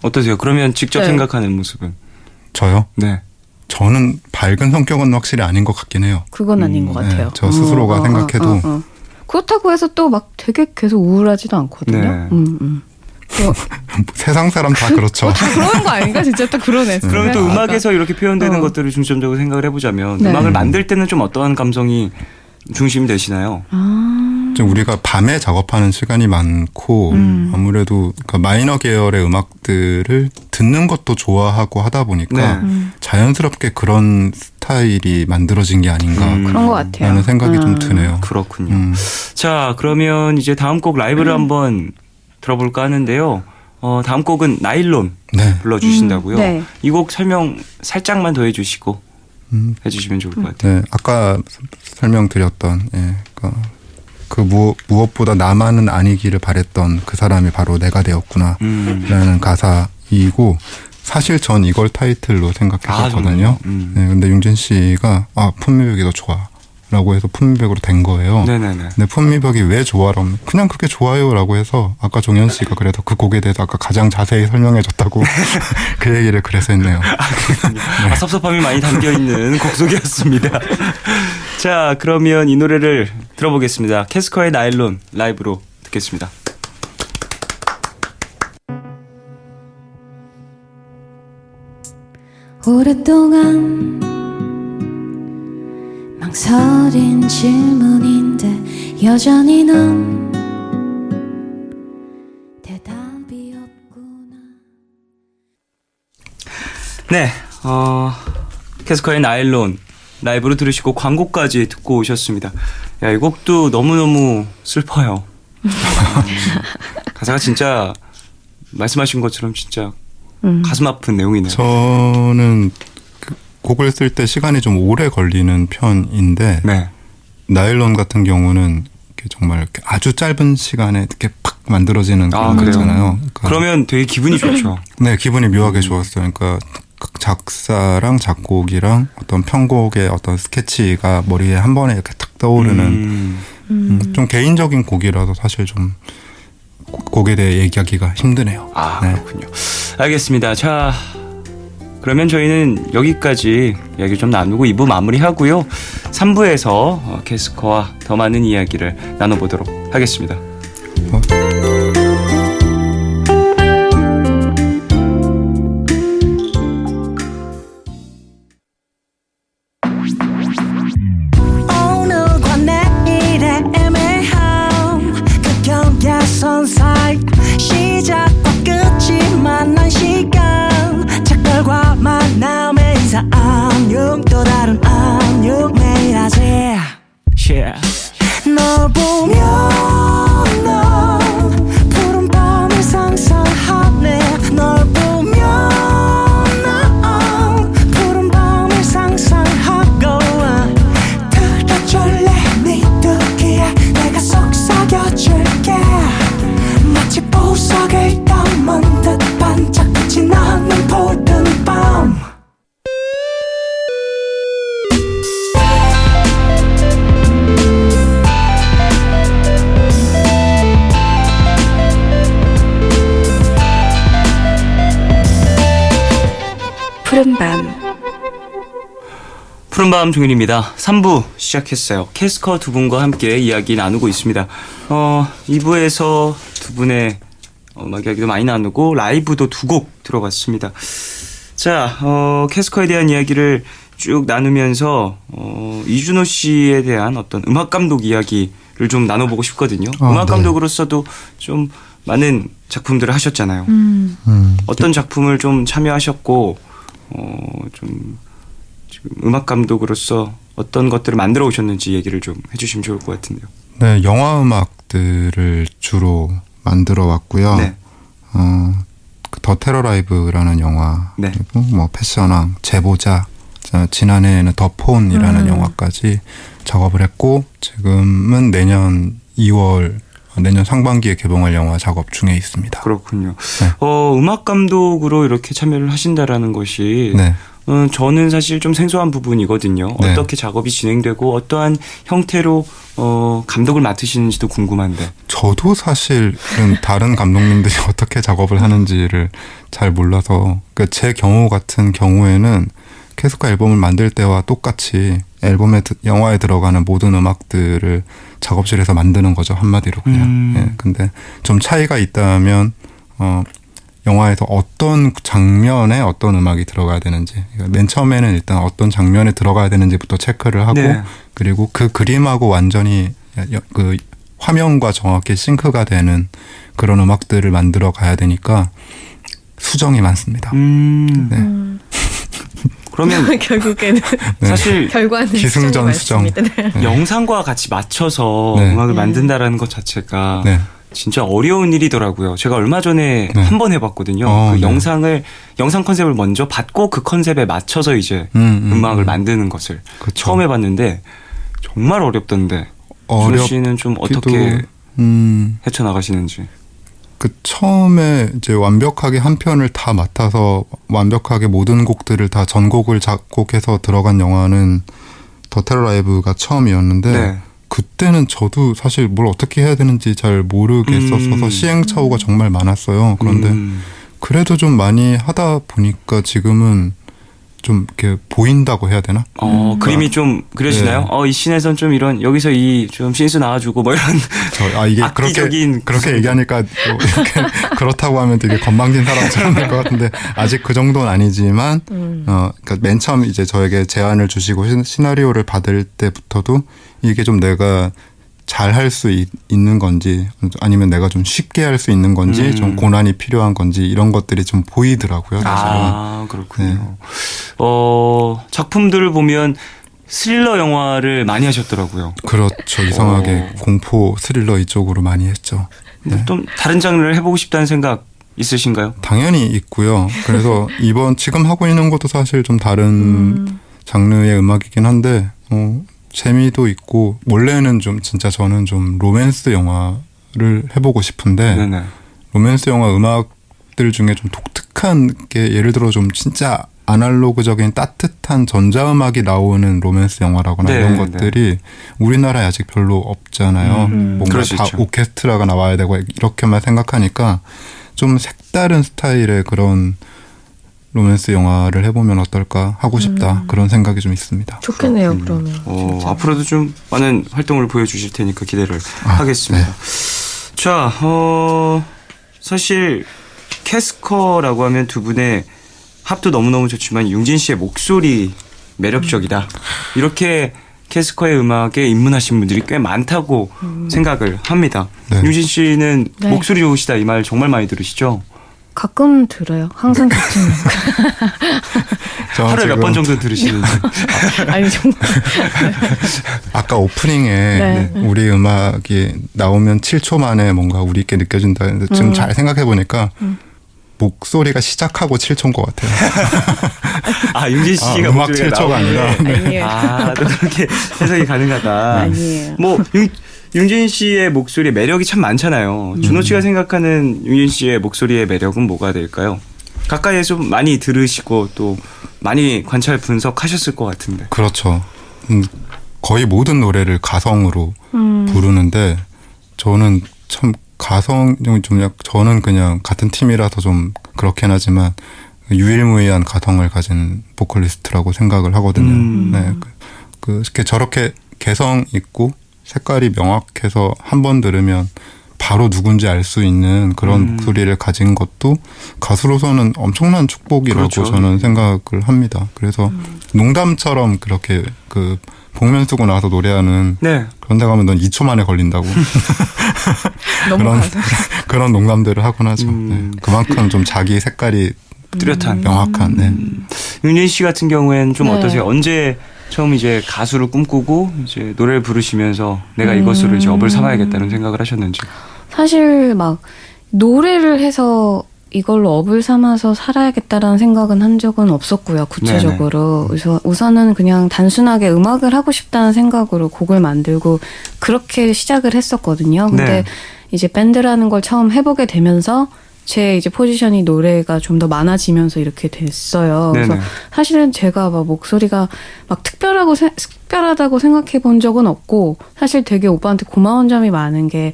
어떠세요? 그러면 직접 네. 생각하는 모습은? 저요? 네. 저는 밝은 성격은 확실히 아닌 것 같긴 해요. 그건 아닌 것 같아요. 저 스스로가 생각해도. 그렇다고 해서 또 막 되게 계속 우울하지도 않거든요. 네. 세상 사람 다 그렇죠. 다 그런 거 아닌가? 진짜 또 그러네. 그러면 또 아까. 음악에서 이렇게 표현되는 것들을 중점적으로 생각을 해보자면 네. 음악을 만들 때는 좀 어떠한 감성이 중심이 되시나요? 좀 우리가 밤에 작업하는 시간이 많고 아무래도 그 마이너 계열의 음악들을 듣는 것도 좋아하고 하다 보니까 네. 자연스럽게 그런 스타일이 만들어진 게 아닌가 그런 것 같아요. 라는 생각이 좀 드네요. 그렇군요. 자, 그러면 이제 다음 곡 라이브를 한번 들어볼까 하는데요. 다음 곡은 나일론 네. 불러주신다고요. 네. 이 곡 설명 살짝만 더 해주시고 해주시면 좋을 것 같아요. 네, 아까 설명드렸던 그 무엇보다 나만은 아니기를 바랬던 그 사람이 바로 내가 되었구나라는 가사이고 사실 전 이걸 타이틀로 생각했었거든요. 네, 근데 용진 씨가 품미벽이 더 좋아라고 해서 품미벽으로 된 거예요. 네네네. 근데 품미벽이 왜 좋아라면 그냥 그게 좋아요라고 해서 아까 종현 씨가 그래서 그 곡에 대해서 아까 가장 자세히 설명해줬다고 그 얘기를 그래서 했네요. 섭섭함이 많이 담겨있는 곡 소개였습니다. 자, 그러면 이 노래를 들어보겠습니다. 캐스커의 나일론 라이브로 듣겠습니다. 오랫동안 망설인 질문인데 여전히 넌 대답이 없구나. 네, 캐스커의 나일론 라이브로 들으시고 광고까지 듣고 오셨습니다. 야, 이 곡도 너무너무 슬퍼요. 가사가 진짜 말씀하신 것처럼 진짜 가슴 아픈 내용이네요. 저는 그 곡을 쓸 때 시간이 좀 오래 걸리는 편인데 네. 나일론 같은 경우는 이렇게 정말 이렇게 아주 짧은 시간에 이렇게 팍 만들어지는 그런 그래요? 거잖아요. 그러니까 그러면 되게 기분이 좋죠. 네, 기분이 묘하게 좋았어요. 그러니까 작사랑 작곡이랑 어떤 편곡의 어떤 스케치가 머리에 한 번에 이렇게 탁 떠오르는 좀 개인적인 곡이라서 사실 좀 곡에 대해 얘기하기가 힘드네요. 네. 그렇군요. 알겠습니다. 자, 그러면 저희는 여기까지 이야기 좀 나누고 2부 마무리하고요. 3부에서 캐스커와 더 많은 이야기를 나눠보도록 하겠습니다. 오늘과 내일의 애매함 그 경계선 사이 시작과 끝이 만난 시간 작별과 만남의 인사 안녕 또 다른 안녕 매일 하지 널 보면 넌 푸른 밤을 상상하네 널 보면 넌 푸른 밤을 상상하고 들어줄래 네 두기에 내가 속삭여줄게 마치 보석을 담은 듯 반짝빛이 나 푸른밤. 푸른밤 종일입니다. 3부 시작했어요. 캐스커 두 분과 함께 이야기 나누고 있습니다. 2부에서 두 분의 음악 이야기도 많이 나누고 라이브도 2곡 들어봤습니다. 자, 캐스커에 대한 이야기를 쭉 나누면서 이준호 씨에 대한 어떤 음악 감독 이야기를 좀 나눠보고 싶거든요. 음악 네. 감독으로서도 좀 많은 작품들을 하셨잖아요. 어떤 작품을 좀 참여하셨고 좀 지금 음악 감독으로서 어떤 것들을 만들어 오셨는지 얘기를 좀 해주시면 좋을 것 같은데요. 네, 영화 음악들을 주로 만들어 왔고요. 네. 더 테러 라이브라는 영화, 네. 그리고 뭐 패션왕, 제보자, 지난해에는 더 폰이라는 영화까지 작업을 했고 지금은 내년 2월 내년 상반기에 개봉할 영화 작업 중에 있습니다. 그렇군요. 네. 음악 감독으로 이렇게 참여를 하신다라는 것이 네. 저는 사실 좀 생소한 부분이거든요. 네. 어떻게 작업이 진행되고 어떠한 형태로 감독을 맡으시는지도 궁금한데. 저도 사실은 다른 감독님들이 어떻게 작업을 하는지를 잘 몰라서 그러니까 제 경우 같은 경우에는 캐스커 앨범을 만들 때와 똑같이 영화에 들어가는 모든 음악들을 작업실에서 만드는 거죠. 한마디로 그냥. 예, 근데 좀 차이가 있다면 영화에서 어떤 장면에 어떤 음악이 들어가야 되는지 그러니까 맨 처음에는 일단 어떤 장면에 들어가야 되는지부터 체크를 하고 네. 그리고 그 그림하고 완전히 그 화면과 정확히 싱크가 되는 그런 음악들을 만들어 가야 되니까 수정이 많습니다. 네. 그러면 결국에는 네. 사실 결과는 기승전 수정. 네. 영상과 같이 맞춰서 네. 음악을 네. 만든다라는 것 자체가 네. 진짜 어려운 일이더라고요. 제가 얼마 전에 네. 한 번 해봤거든요. 그 네. 영상 컨셉을 먼저 받고 그 컨셉에 맞춰서 이제 음악을 만드는 것을 그쵸. 처음 해봤는데 정말 어렵던데. 준호 씨는 좀 어떻게 헤쳐나가시는지. 그 처음에 이제 완벽하게 한 편을 다 맡아서 완벽하게 모든 곡들을 다 전곡을 작곡해서 들어간 영화는 더 테러 라이브가 처음이었는데 네. 그때는 저도 사실 뭘 어떻게 해야 되는지 잘 모르겠었어서 시행착오가 정말 많았어요. 그런데 그래도 좀 많이 하다 보니까 지금은 좀 이렇게 보인다고 해야 되나? 그림이 좀 그려지나요? 네. 이 씬에선 좀 이런 여기서 이 좀 신수 나와주고 뭐 이런 이게 악기적인 그렇게 얘기하니까 뭐 이렇게 그렇다고 하면 되게 건방진 사람처럼 될 것 같은데 아직 그 정도는 아니지만 그러니까 맨 처음 이제 저에게 제안을 주시고 시나리오를 받을 때부터도 이게 좀 내가 잘 할 수 있는 건지 아니면 내가 좀 쉽게 할 수 있는 건지 좀 고난이 필요한 건지 이런 것들이 좀 보이더라고요. 사실은. 그렇군요. 작품들을 보면 스릴러 영화를 많이 하셨더라고요. 그렇죠. 이상하게 공포 스릴러 이쪽으로 많이 했죠. 네. 좀 다른 장르를 해보고 싶다는 생각 있으신가요? 당연히 있고요. 그래서 지금 하고 있는 것도 사실 좀 다른 장르의 음악이긴 한데 재미도 있고 원래는 좀 진짜 저는 좀 로맨스 영화를 해보고 싶은데 네네. 로맨스 영화 음악들 중에 좀 독특한 게 예를 들어 좀 진짜 아날로그적인 따뜻한 전자음악이 나오는 로맨스 영화라거나 네, 이런 것들이 우리나라에 아직 별로 없잖아요. 뭔가 그럴 수 다 있죠. 오케스트라가 나와야 되고 이렇게만 생각하니까 좀 색다른 스타일의 그런 로맨스 영화를 해보면 어떨까 하고 싶다 그런 생각이 좀 있습니다. 좋겠네요. 그러면 진짜. 앞으로도 좀 많은 활동을 보여주실 테니까 기대를 하겠습니다. 네. 자, 사실 캐스커라고 하면 두 분의 합도 너무너무 좋지만 융진 씨의 목소리 매력적이다. 이렇게 캐스커의 음악에 입문하신 분들이 꽤 많다고 생각을 합니다. 네. 융진 씨는 네. 목소리 좋으시다 이 말 정말 많이 들으시죠? 가끔 들어요. 항상 듣지는 저 하루에 몇 지금 번 정도 들으시는지. 아니 정말. 아까 오프닝에 네. 우리 음악이 나오면 7초 만에 뭔가 우리께 느껴진다. 근데 지금 잘 생각해 보니까 목소리가 시작하고 7초인 것 같아요. 융진 씨가 음악 목소리가 7초가 아니라. 아니에요. 또 그렇게 해석이 가능하다. 아니에요. 뭐 융진 씨의 목소리에 매력이 참 많잖아요. 준호 씨가 생각하는 융진 씨의 목소리의 매력은 뭐가 될까요? 가까이에서 많이 들으시고 또 많이 관찰 분석하셨을 것 같은데. 그렇죠. 거의 모든 노래를 가성으로 부르는데 저는 참 가성 저는 그냥 같은 팀이라서 좀 그렇긴 하지만 유일무이한 가성을 가진 보컬리스트라고 생각을 하거든요. 네, 이렇게 저렇게 개성 있고 색깔이 명확해서 한 번 들으면 바로 누군지 알 수 있는 그런 목소리를 가진 것도 가수로서는 엄청난 축복이라고 그렇죠. 저는 생각을 합니다. 그래서 농담처럼 그렇게 그 복면 쓰고 나서 노래하는 네. 그런 데 가면 넌 2초 만에 걸린다고 너무 그런 가서 그런 농담들을 하곤 하죠. 네. 그만큼 좀 자기 색깔이 뚜렷한. 명확한. 네. 윤진 씨 같은 경우에는 좀 네. 어떠세요? 언제 처음 이제 가수를 꿈꾸고 이제 노래를 부르시면서 내가 이것으로 이제 업을 삼아야겠다는 생각을 하셨는지. 사실 막 노래를 해서 이걸로 업을 삼아서 살아야겠다라는 생각은 한 적은 없었고요. 구체적으로. 그래서 우선은 그냥 단순하게 음악을 하고 싶다는 생각으로 곡을 만들고 그렇게 시작을 했었거든요. 근데 네. 이제 밴드라는 걸 처음 해보게 되면서 제 이제 포지션이 노래가 좀 더 많아지면서 이렇게 됐어요. 그래서 네네. 사실은 제가 막 목소리가 막 특별하다고 생각해 본 적은 없고 사실 되게 오빠한테 고마운 점이 많은 게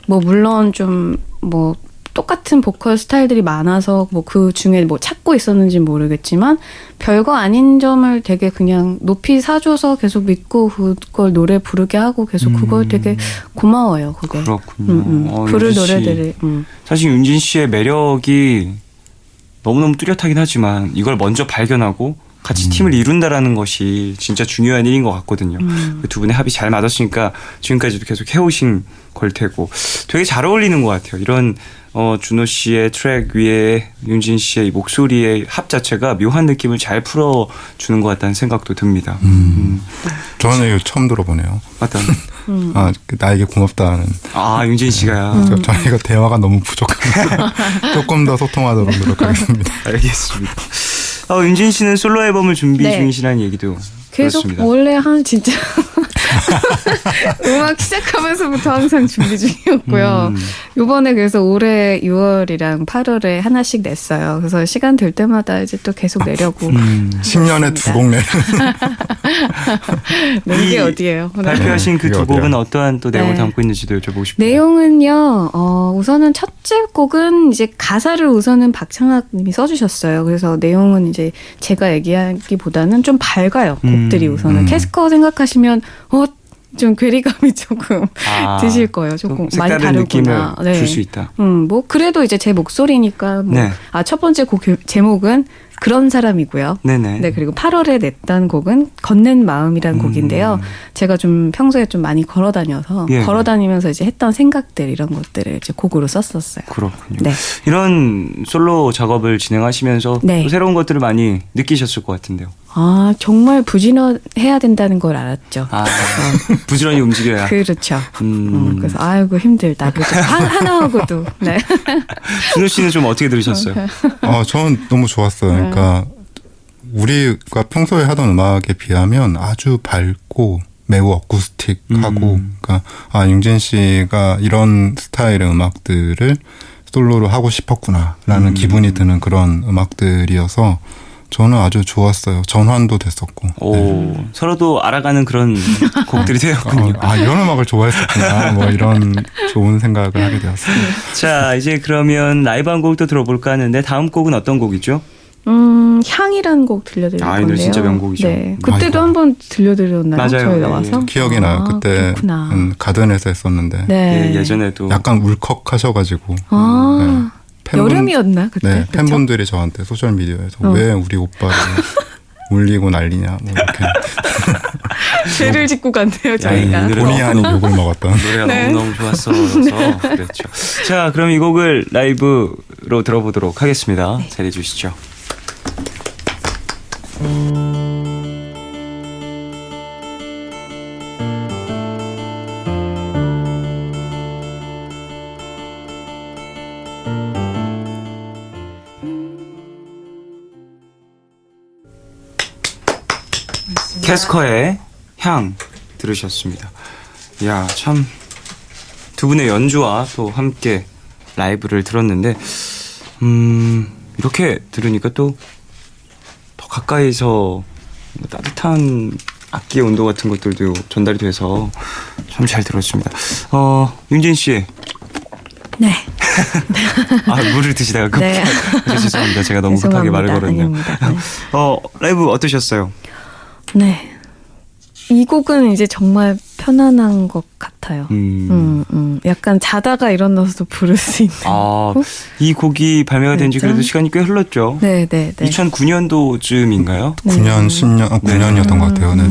뭐 물론 좀 뭐 똑같은 보컬 스타일들이 많아서 뭐 그 중에 뭐 찾고 있었는지 모르겠지만 별거 아닌 점을 되게 그냥 높이 사줘서 계속 믿고 그걸 노래 부르게 하고 계속 그걸 되게 고마워요. 그게. 그렇군요. 부를 윤진 씨. 노래들을. 사실 윤진 씨의 매력이 너무너무 뚜렷하긴 하지만 이걸 먼저 발견하고 같이 팀을 이룬다라는 것이 진짜 중요한 일인 것 같거든요. 그 두 분의 합이 잘 맞았으니까 지금까지도 계속 해오신 걸 테고 되게 잘 어울리는 것 같아요. 이런 준호 씨의 트랙 위에 윤진 씨의 이 목소리의 합 자체가 묘한 느낌을 잘 풀어주는 것 같다는 생각도 듭니다. 저는 이거 처음 들어보네요. 맞다. 아, 나에게 고맙다는. 윤진 씨가요. 저는 이거 대화가 너무 부족합니다. 조금 더 소통하도록 노력하겠습니다. 알겠습니다. 윤진 씨는 솔로 앨범을 준비 네. 중이시라는 얘기도 계속 들었습니다. 원래 한 진짜 음악 시작하면서부터 항상 준비 중이었고요. 요번에 그래서 올해 6월이랑 8월에 하나씩 냈어요. 그래서 시간 될 때마다 이제 또 계속 내려고. 10년에 두 곡 내는. 낸게 이 어디예요? 네. 발표하신 그 이게 두 어디야? 곡은 어떠한 또 내용을 네. 담고 있는지도 여쭤보고 싶어요. 내용은요, 우선은 첫째 곡은 이제 가사를 우선은 박창학 님이 써주셨어요. 그래서 내용은 이제 제가 얘기하기보다는 좀 밝아요. 곡들이 우선은. 캐스커 생각하시면, 좀 괴리감이 조금 드실 거예요. 조금 좀 많이 색다른 다르구나. 느낌을 줄 수 있다. 뭐, 그래도 이제 제 목소리니까, 뭐, 네. 첫 번째 곡 제목은 그런 사람이고요. 네네. 네, 그리고 8월에 냈던 곡은 건넨 마음이라는 곡인데요. 제가 좀 평소에 좀 많이 걸어 다녀서 예. 걸어 다니면서 이제 했던 생각들 이런 것들을 이제 곡으로 썼었어요. 그렇군요. 네. 이런 솔로 작업을 진행하시면서 네. 또 새로운 것들을 많이 느끼셨을 것 같은데요. 정말 부지런해야 된다는 걸 알았죠. 부지런히 움직여야. 그렇죠. 음. 그래서 힘들다. 그래도 하나 하고도. 네. 준호 씨는 좀 어떻게 들으셨어요? 저는 너무 좋았어요. 그러니까 우리가 평소에 하던 음악에 비하면 아주 밝고 매우 어쿠스틱하고, 그러니까 윤진 씨가 이런 스타일의 음악들을 솔로로 하고 싶었구나라는 기분이 드는 그런 음악들이어서 저는 아주 좋았어요. 전환도 됐었고. 네. 서로도 알아가는 그런 곡들이 되었군요. 이런 음악을 좋아했었구나. 뭐 이런 좋은 생각을 하게 되었어요. 자, 이제 그러면 라이브 한 곡도 들어볼까 하는데 다음 곡은 어떤 곡이죠? 향이라는 곡 들려드릴 이 건데요. 노래 진짜 명곡이죠. 네. 그때도 이거. 한번 들려드렸나요? 맞아요. 저희 예, 나와서? 기억이 나요. 그때 그렇구나. 가든에서 했었는데 네. 예전에도 약간 울컥하셔가지고 여름이었나 그때? 네, 그쵸? 팬분들이 저한테 소셜 미디어에서 왜 우리 오빠를 울리고 난리냐 뭐 이렇게 죄를 짓고 간대요 저희가. 이 노래 본의 아닌 욕을 먹었던. 노래가 네. 너무너무 좋았어서 그랬죠. 자, 그럼 이 곡을 라이브로 들어보도록 하겠습니다. 잘해 주시죠. 캐스커의 향 들으셨습니다. 이야, 참 두 분의 연주와 또 함께 라이브를 들었는데 이렇게 들으니까 또 더 가까이서 따뜻한 악기의 온도 같은 것들도 전달이 돼서 참 잘 들었습니다. 윤진 씨. 네. 아, 물을 드시다가 급하게. 네. 죄송합니다. 제가 너무 급하게 말을 걸었네요. 아닙니다. 네. 라이브 어떠셨어요? 네. 이 곡은 이제 정말 편안한 것 같아요. 약간 자다가 일어나서도 부를 수 있는. 이 곡이 발매가 된 지 진짜? 그래도 시간이 꽤 흘렀죠. 네. 2009년도쯤인가요? 9년, 10년, 9년이었던 것 같아요. 네.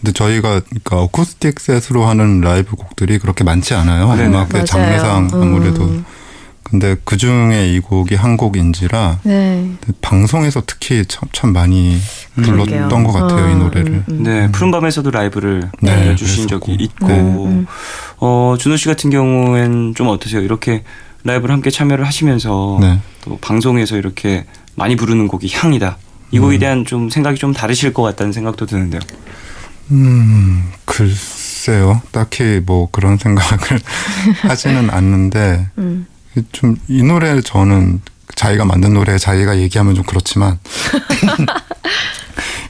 근데 저희가 그러니까 어쿠스틱 셋으로 하는 라이브 곡들이 그렇게 많지 않아요. 네. 음악의 맞아요. 장르상 아무래도. 근데 그 중에 이 곡이 한 곡인지라 네. 방송에서 특히 참 많이 불렀던 그러게요. 것 같아요. 이 노래를. 네, 푸른밤에서도 라이브를 네, 주신 적이 그랬었고. 있고, 준호 씨 같은 경우엔 좀 어떠세요? 이렇게 라이브를 함께 참여를 하시면서 네. 또 방송에서 이렇게 많이 부르는 곡이 향이다. 이 곡에 대한 좀 생각이 좀 다르실 것 같다는 생각도 드는데요. 글쎄요. 딱히 뭐 그런 생각을 하지는 않는데 좀 이 노래 저는 자기가 만든 노래 자기가 얘기하면 좀 그렇지만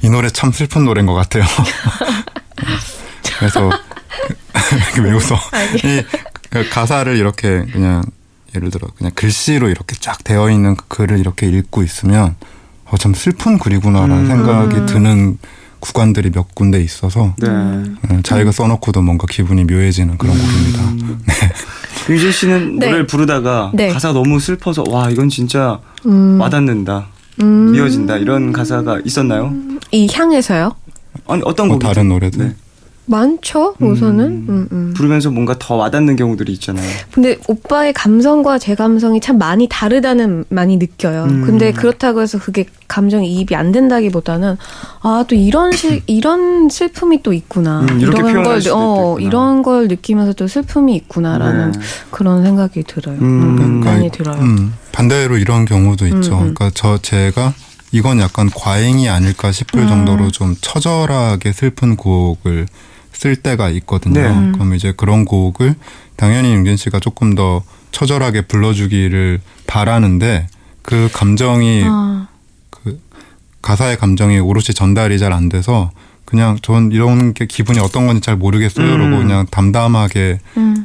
이 노래 참 슬픈 노래인 것 같아요. 그래서 왜 웃어? 이 가사를 이렇게 그냥 예를 들어 그냥 글씨로 이렇게 쫙 되어 있는 그 글을 이렇게 읽고 있으면 참 슬픈 글이구나라는 생각이 드는 구간들이 몇 군데 있어서 네. 자기가 써놓고도 뭔가 기분이 묘해지는 그런 곡입니다. 유진 씨는 네. 노래를 부르다가 네. 가사가 너무 슬퍼서 와 이건 진짜 와닿는다, 미어진다 이런 가사가 있었나요? 이 향에서요? 아니 어떤 곡이 다른 노래들. 많죠, 우선은. 부르면서 뭔가 더 와닿는 경우들이 있잖아요. 근데 오빠의 감성과 제 감성이 참 많이 다르다는 많이 느껴요. 근데 그렇다고 해서 그게 감정이입이 안 된다기보다는 또 이런 슬픔이 또 있구나. 이렇게 표현할 수도 있겠구나. 이런 걸 느끼면서 또 슬픔이 있구나라는 네. 그런 생각이 들어요. 많이 들어요. 반대로 이런 경우도 있죠. 그러니까 제가 이건 약간 과잉이 아닐까 싶을 정도로 좀 처절하게 슬픈 곡을 쓸 때가 있거든요. 네. 그럼 이제 그런 곡을 당연히 윤진 씨가 조금 더 처절하게 불러주기를 바라는데 그 감정이 그 가사의 감정이 오롯이 전달이 잘 안 돼서 그냥 전 이런 게 기분이 어떤 건지 잘 모르겠어요. 그러고 그냥 담담하게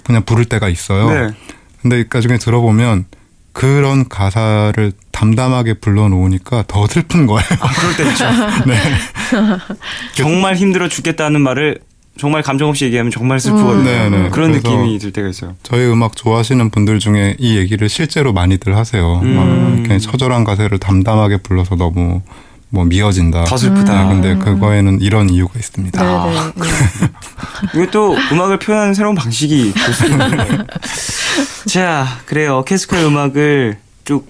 그냥 부를 때가 있어요. 네. 근데 나중에 들어보면 그런 가사를 담담하게 불러놓으니까 더 슬픈 거예요. 그럴 때 있죠. 네. 정말 힘들어 죽겠다는 말을 정말 감정 없이 얘기하면 정말 슬프거든요. 네. 그런 그래서 느낌이 들 때가 있어요. 저희 음악 좋아하시는 분들 중에 이 얘기를 실제로 많이들 하세요. 막 이렇게 처절한 가사를 담담하게 불러서 너무 뭐 미어진다. 더 슬프다. 근데 그거에는 이런 이유가 있습니다. 네네. 이게 또 음악을 표현하는 새로운 방식이 될 수 있는 거예요. 자, 그래요. 캐스커의 음악을 쭉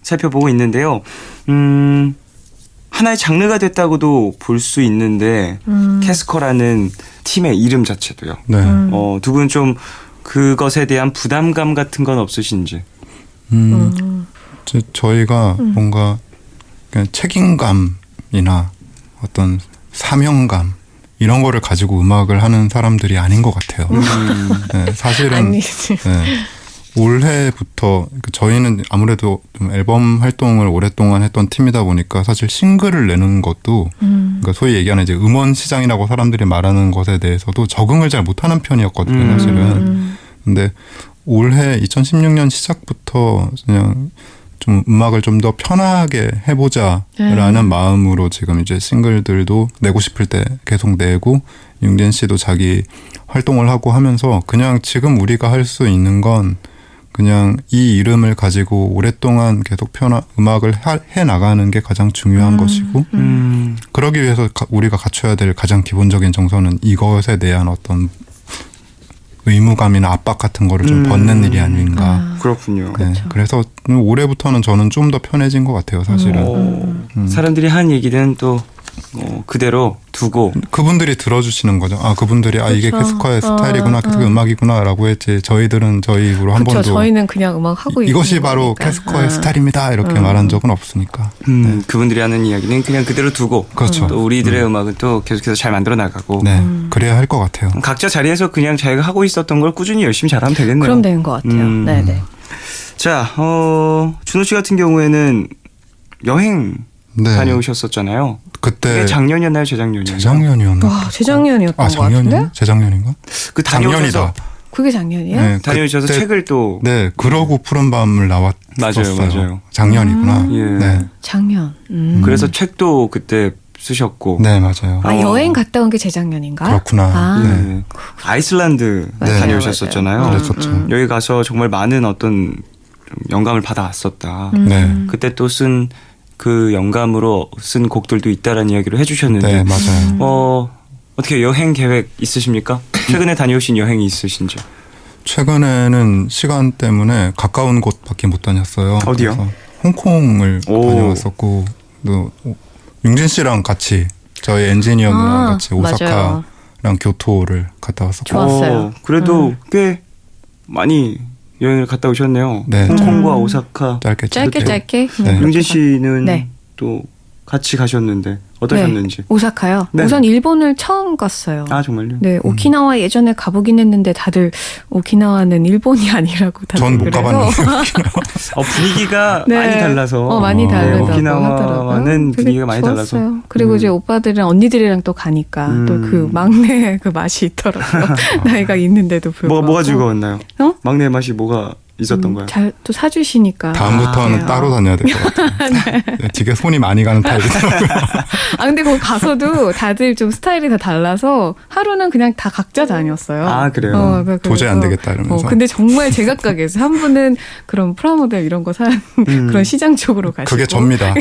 살펴보고 있는데요. 하나의 장르가 됐다고도 볼 수 있는데 캐스커라는 팀의 이름 자체도요. 네. 두 분 좀 그것에 대한 부담감 같은 건 없으신지? 저희가 뭔가 그냥 책임감이나 어떤 사명감 이런 거를 가지고 음악을 하는 사람들이 아닌 것 같아요. 네, 사실은 아니지. 네, 올해부터 저희는 아무래도 좀 앨범 활동을 오랫동안 했던 팀이다 보니까 사실 싱글을 내는 것도 그러니까 소위 얘기하는 이제 음원 시장이라고 사람들이 말하는 것에 대해서도 적응을 잘 못하는 편이었거든요. 사실은. 근데 올해 2016년 시작부터 그냥 좀 음악을 좀 더 편하게 해보자라는 마음으로 지금 이제 싱글들도 내고 싶을 때 계속 내고 융진 씨도 자기 활동을 하고 하면서 그냥 지금 우리가 할 수 있는 건 그냥 이 이름을 가지고 오랫동안 계속 음악을 해 나가는 게 가장 중요한 것이고 그러기 위해서 우리가 갖춰야 될 가장 기본적인 정서는 이것에 대한 어떤 의무감이나 압박 같은 거를 좀 벗는 일이 아닌가. 그렇군요. 네, 그래서 올해부터는 저는 좀 더 편해진 것 같아요, 사실은. 사람들이 한 얘기는 또 그대로 두고 그분들이 들어주시는 거죠. 그분들이 이게 캐스커의 스타일이구나, 캐스커의 음악이구나라고 했지. 저희들은 저희 입으로 한 번도 저희는 그냥 음악 하고 이것이 있는 바로 거니까. 캐스커의 스타일입니다 이렇게 말한 적은 없으니까. 그분들이 하는 이야기는 그냥 그대로 두고 그렇죠. 또 우리들의 음악은 또 계속해서 잘 만들어 나가고 네, 그래야 할 것 같아요. 각자 자리에서 그냥 자기가 하고 있었던 걸 꾸준히 열심히 잘하면 되겠네요. 그럼 되는 것 같아요. 네네. 자, 준호 씨 같은 경우에는 여행 네. 다녀오셨었잖아요. 그때 이게 작년이었나요, 재작년이었나요? 재작년이었나? 와, 재작년이었던 것 작년이요? 같은데? 재작년인가? 그 다녀오셔서 작년이다. 그게 작년이에요? 네, 다녀오셔서 그때- 책을 또 네, 그러고 푸른 밤을 나왔었어요. 맞아요. 작년이구나. 예. 네, 작년. 그래서 책도 그때 쓰셨고 네 맞아요. 아, 여행 갔다 온 게 재작년인가? 그렇구나. 아. 네. 아이슬란드 맞아요, 다녀오셨었잖아요. 맞아요. 그랬었죠. 여기 가서 정말 많은 어떤 좀 영감을 받아왔었다. 네. 그때 또 쓴 그 영감으로 쓴 곡들도 있다라는 이야기를 해주셨는데 네, 맞아요. 어떻게 여행 계획 있으십니까? 최근에 다녀오신 여행이 있으신지? 최근에는 시간 때문에 가까운 곳밖에 못 다녔어요. 어디요? 그래서 홍콩을 오. 다녀왔었고, 또 융진 씨랑 같이 저희 엔지니어 누나랑 같이 오사카랑 맞아요. 교토를 갔다 왔었고, 좋았어요. 그래도 꽤 많이 여행을 갔다 오셨네요. 네. 홍콩과 오사카. 짧게 짧게. 네. 융진 씨는 네. 또 같이 가셨는데 어떠셨는지? 오사카요. 네. 우선 일본을 처음 갔어요. 아 정말요? 네, 오키나와 예전에 가보긴 했는데 다들 오키나와는 일본이 아니라고 다들 전 못 그래서 가봤는데 분위기가 네. 많이 달라서 많이 다르다고 오키나와는 하더라고요. 되게 분위기가 많이 달라서. 좋았어요. 그리고 이제 오빠들은 언니들이랑 또 가니까 또 그 막내 그 맛이 있더라고요. 나이가 있는데도 불구하고. 뭐가 즐거웠나요? 어? 막내 맛이 뭐가 있었던 거예요? 잘 또 사주시니까. 다음부터는 아, 따로 다녀야 될 것 같아요. 되게 손이 많이 가는 타입이더라고요. 아 근데 거기 가서도 다들 좀 스타일이 다 달라서 하루는 그냥 다 각자 다녔어요. 아, 그래요? 그래서 도저히 안 되겠다 이러면서. 근데 정말 제각각에서 한 분은 그런 프라모델 이런 거 사는 그런 시장 쪽으로 가시고 그게 접니다.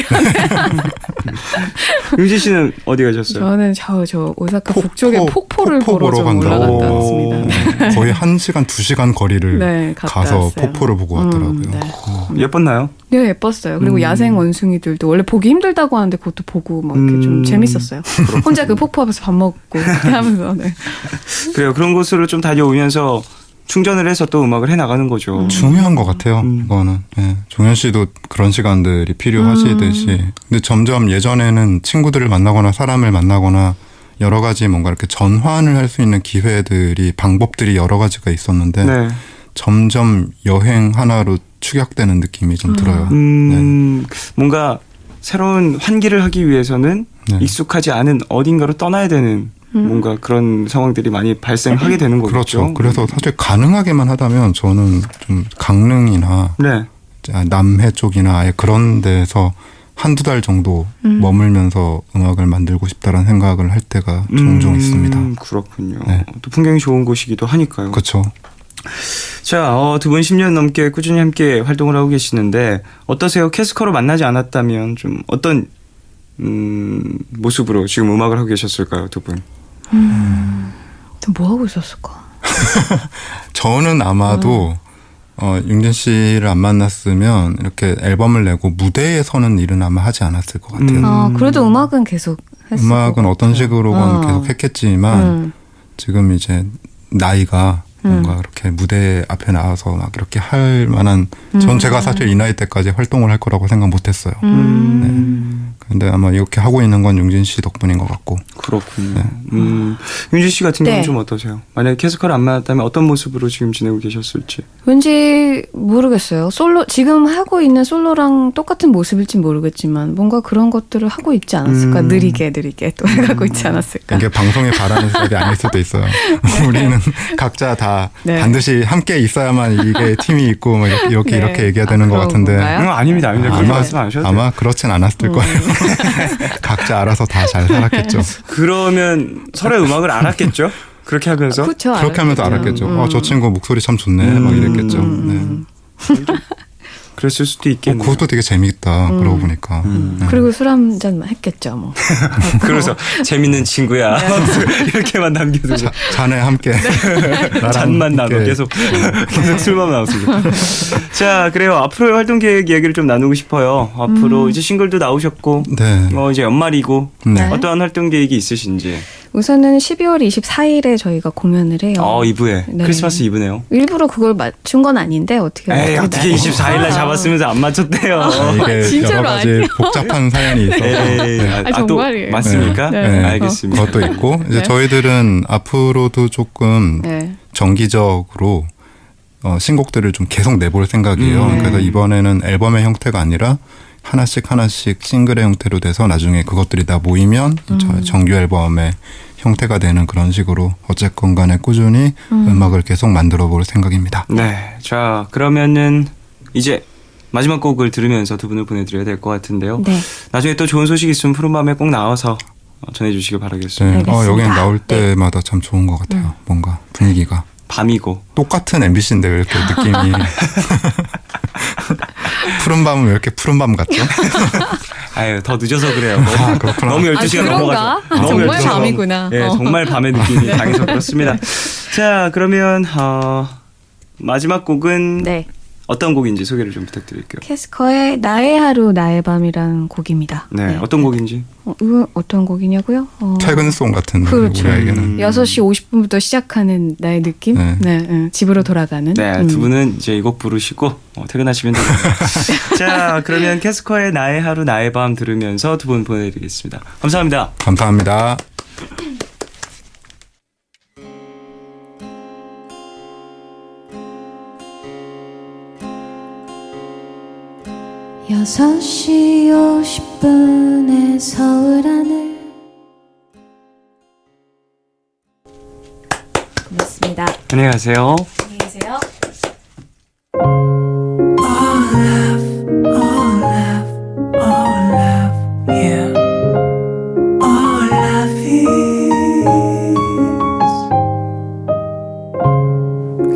융진 씨는 어디 가셨어요? 저는 저 오사카 북쪽에 폭포를 폭포 보러 좀 간다고. 올라갔다 왔습니다. 거의 1시간, 2시간 거리를 네, 갔다 가서 왔어요. 폭포를 보고 왔더라고요. 네. 예뻤나요? 네, 예뻤어요. 그리고 야생 원숭이들도 원래 보기 힘들다고 하는데 그것도 보고 막 이렇게 좀 재밌었어요. 혼자 그 폭포 앞에서 밥 먹고 그렇게 하면서. 네. 그래요. 그런 곳으로 좀 다녀오면서 충전을 해서 또 음악을 해 나가는 거죠. 중요한 것 같아요. 이거는. 네. 종현 씨도 그런 시간들이 필요하시듯이. 근데 점점 예전에는 친구들을 만나거나 사람을 만나거나 여러 가지 뭔가 이렇게 전환을 할 수 있는 기회들이 방법들이 여러 가지가 있었는데 네. 점점 여행 하나로 축약되는 느낌이 좀 들어요. 뭔가 새로운 환기를 하기 위해서는 네. 익숙하지 않은 어딘가로 떠나야 되는 뭔가 그런 상황들이 많이 발생하게 되는 거겠죠. 그렇죠. 그래서 사실 가능하게만 하다면 저는 좀 강릉이나 네. 남해 쪽이나 아예 그런 데서 한두 달 정도 머물면서 음악을 만들고 싶다라는 생각을 할 때가 종종 있습니다. 그렇군요. 네. 또 풍경이 좋은 곳이기도 하니까요. 그렇죠. 자, 두 분 10년 넘게 꾸준히 함께 활동을 하고 계시는데 어떠세요? 캐스커로 만나지 않았다면 좀 어떤 모습으로 지금 음악을 하고 계셨을까요, 두 분? 뭐 하고 있었을까? 저는 아마도 융진 씨를 안 만났으면 이렇게 앨범을 내고 무대에 서는 일은 아마 하지 않았을 것 같아요. 아, 그래도 음악은 계속 했을 음악은 것 어떤 같아요. 식으로건 계속 했겠지만 지금 이제 나이가 뭔가 이렇게 무대 앞에 나와서 막 이렇게 할 만한 전 제가 사실 이 나이 때까지 활동을 할 거라고 생각 못했어요. 근데 아마 이렇게 하고 있는 건 융진 씨 덕분인 것 같고. 그렇군요. 윤지 씨 같은 경우는 네. 좀 어떠세요? 만약에 캐스커를 안 만났다면 어떤 모습으로 지금 지내고 계셨을지. 왠지 모르겠어요. 솔로 지금 하고 있는 솔로랑 똑같은 모습일지 모르겠지만 뭔가 그런 것들을 하고 있지 않았을까? 느리게 또 해가고 있지 않았을까? 이게 방송에 바라는 스타일이 아닐 수도 있어요. 우리는 각자 다 네. 반드시 함께 있어야만 이게 팀이 있고 뭐 이렇게 네. 얘기해야 되는 것 그런 같은데 건가요? 아닙니다. 그렇게 말씀 안 하셔도 돼요. 아마 그렇진 않았을 거예요. 각자 알아서 다 잘 살았겠죠. 그러면 서로의 음악을 알았겠죠? 그렇게 하면서. 그렇죠. 그렇게 하면서 알았겠죠. 저 친구 목소리 참 좋네. 막 이랬겠죠. 네. 그랬을 수도 있겠네요. 그것도 되게 재밌다. 그러고 보니까. 네. 그리고 술 한 잔 했겠죠, 뭐. 그래서 재밌는 친구야. 이렇게만 남겨두고 자네 함께. 나랑 잔만 나눠 함께. 계속 술만 나왔습니다. 자, 그래요. 앞으로의 활동 계획 이야기를 좀 나누고 싶어요. 앞으로 이제 싱글도 나오셨고, 네. 이제 연말이고 네. 어떠한 활동 계획이 있으신지. 우선은 12월 24일에 저희가 공연을 해요. 이브에 네. 크리스마스 이브네요. 일부러 그걸 맞춘 건 아닌데 어떻게 에이, 어떻게 24일날 잡았으면서 안 맞췄대요. 이게 진짜로 여러 가지 아니에요? 복잡한 사연이 있어서. 에이, 네. 또 정말이에요. 맞습니까? 네. 알겠습니다. 그것도 있고 이제 네. 저희들은 앞으로도 조금 네. 정기적으로 신곡들을 좀 계속 내볼 생각이에요. 그래서 이번에는 앨범의 형태가 아니라 하나씩 싱글의 형태로 돼서 나중에 그것들이 다 모이면 정규 앨범의 형태가 되는 그런 식으로 어쨌건 간에 꾸준히 음악을 계속 만들어 볼 생각입니다. 네. 자, 그러면은 이제 마지막 곡을 들으면서 두 분을 보내드려야 될 것 같은데요. 네. 나중에 또 좋은 소식 있으면 푸른밤에 꼭 나와서 전해주시길 바라겠습니다. 네. 알겠습니다. 여기는 나올 네. 때마다 참 좋은 것 같아요. 뭔가 분위기가. 밤이고. 똑같은 MBC인데 왜 이렇게 느낌이 푸른 밤은 왜 이렇게 푸른 밤 같죠? 아유, 더 늦어서 그래요. 아, 그렇구나. 너무 12시가 넘어가죠. 너무 정말 12시가 밤이구나. 예, 정말 밤의 느낌이 강해서 그렇습니다. 자, 그러면 마지막 곡은 네. 어떤 곡인지 소개를 좀 부탁드릴게요. 캐스커의 나의 하루 나의 밤이라는 곡입니다. 네, 어떤 곡인지. 이거 어떤 곡이냐고요? 퇴근송 같은 그렇죠. 우리에게는 6시 50분부터 시작하는 나의 느낌? 네. 네, 집으로 돌아가는. 네, 두 분은 이제 이 곡 부르시고 퇴근하시면 됩니다. 자, 그러면 캐스커의 나의 하루 나의 밤 들으면서 두 분 보내드리겠습니다. 감사합니다. 감사합니다. 여섯 시 50분에 서울 하늘 고맙습니다. 안녕하세요. 안녕히 계세요.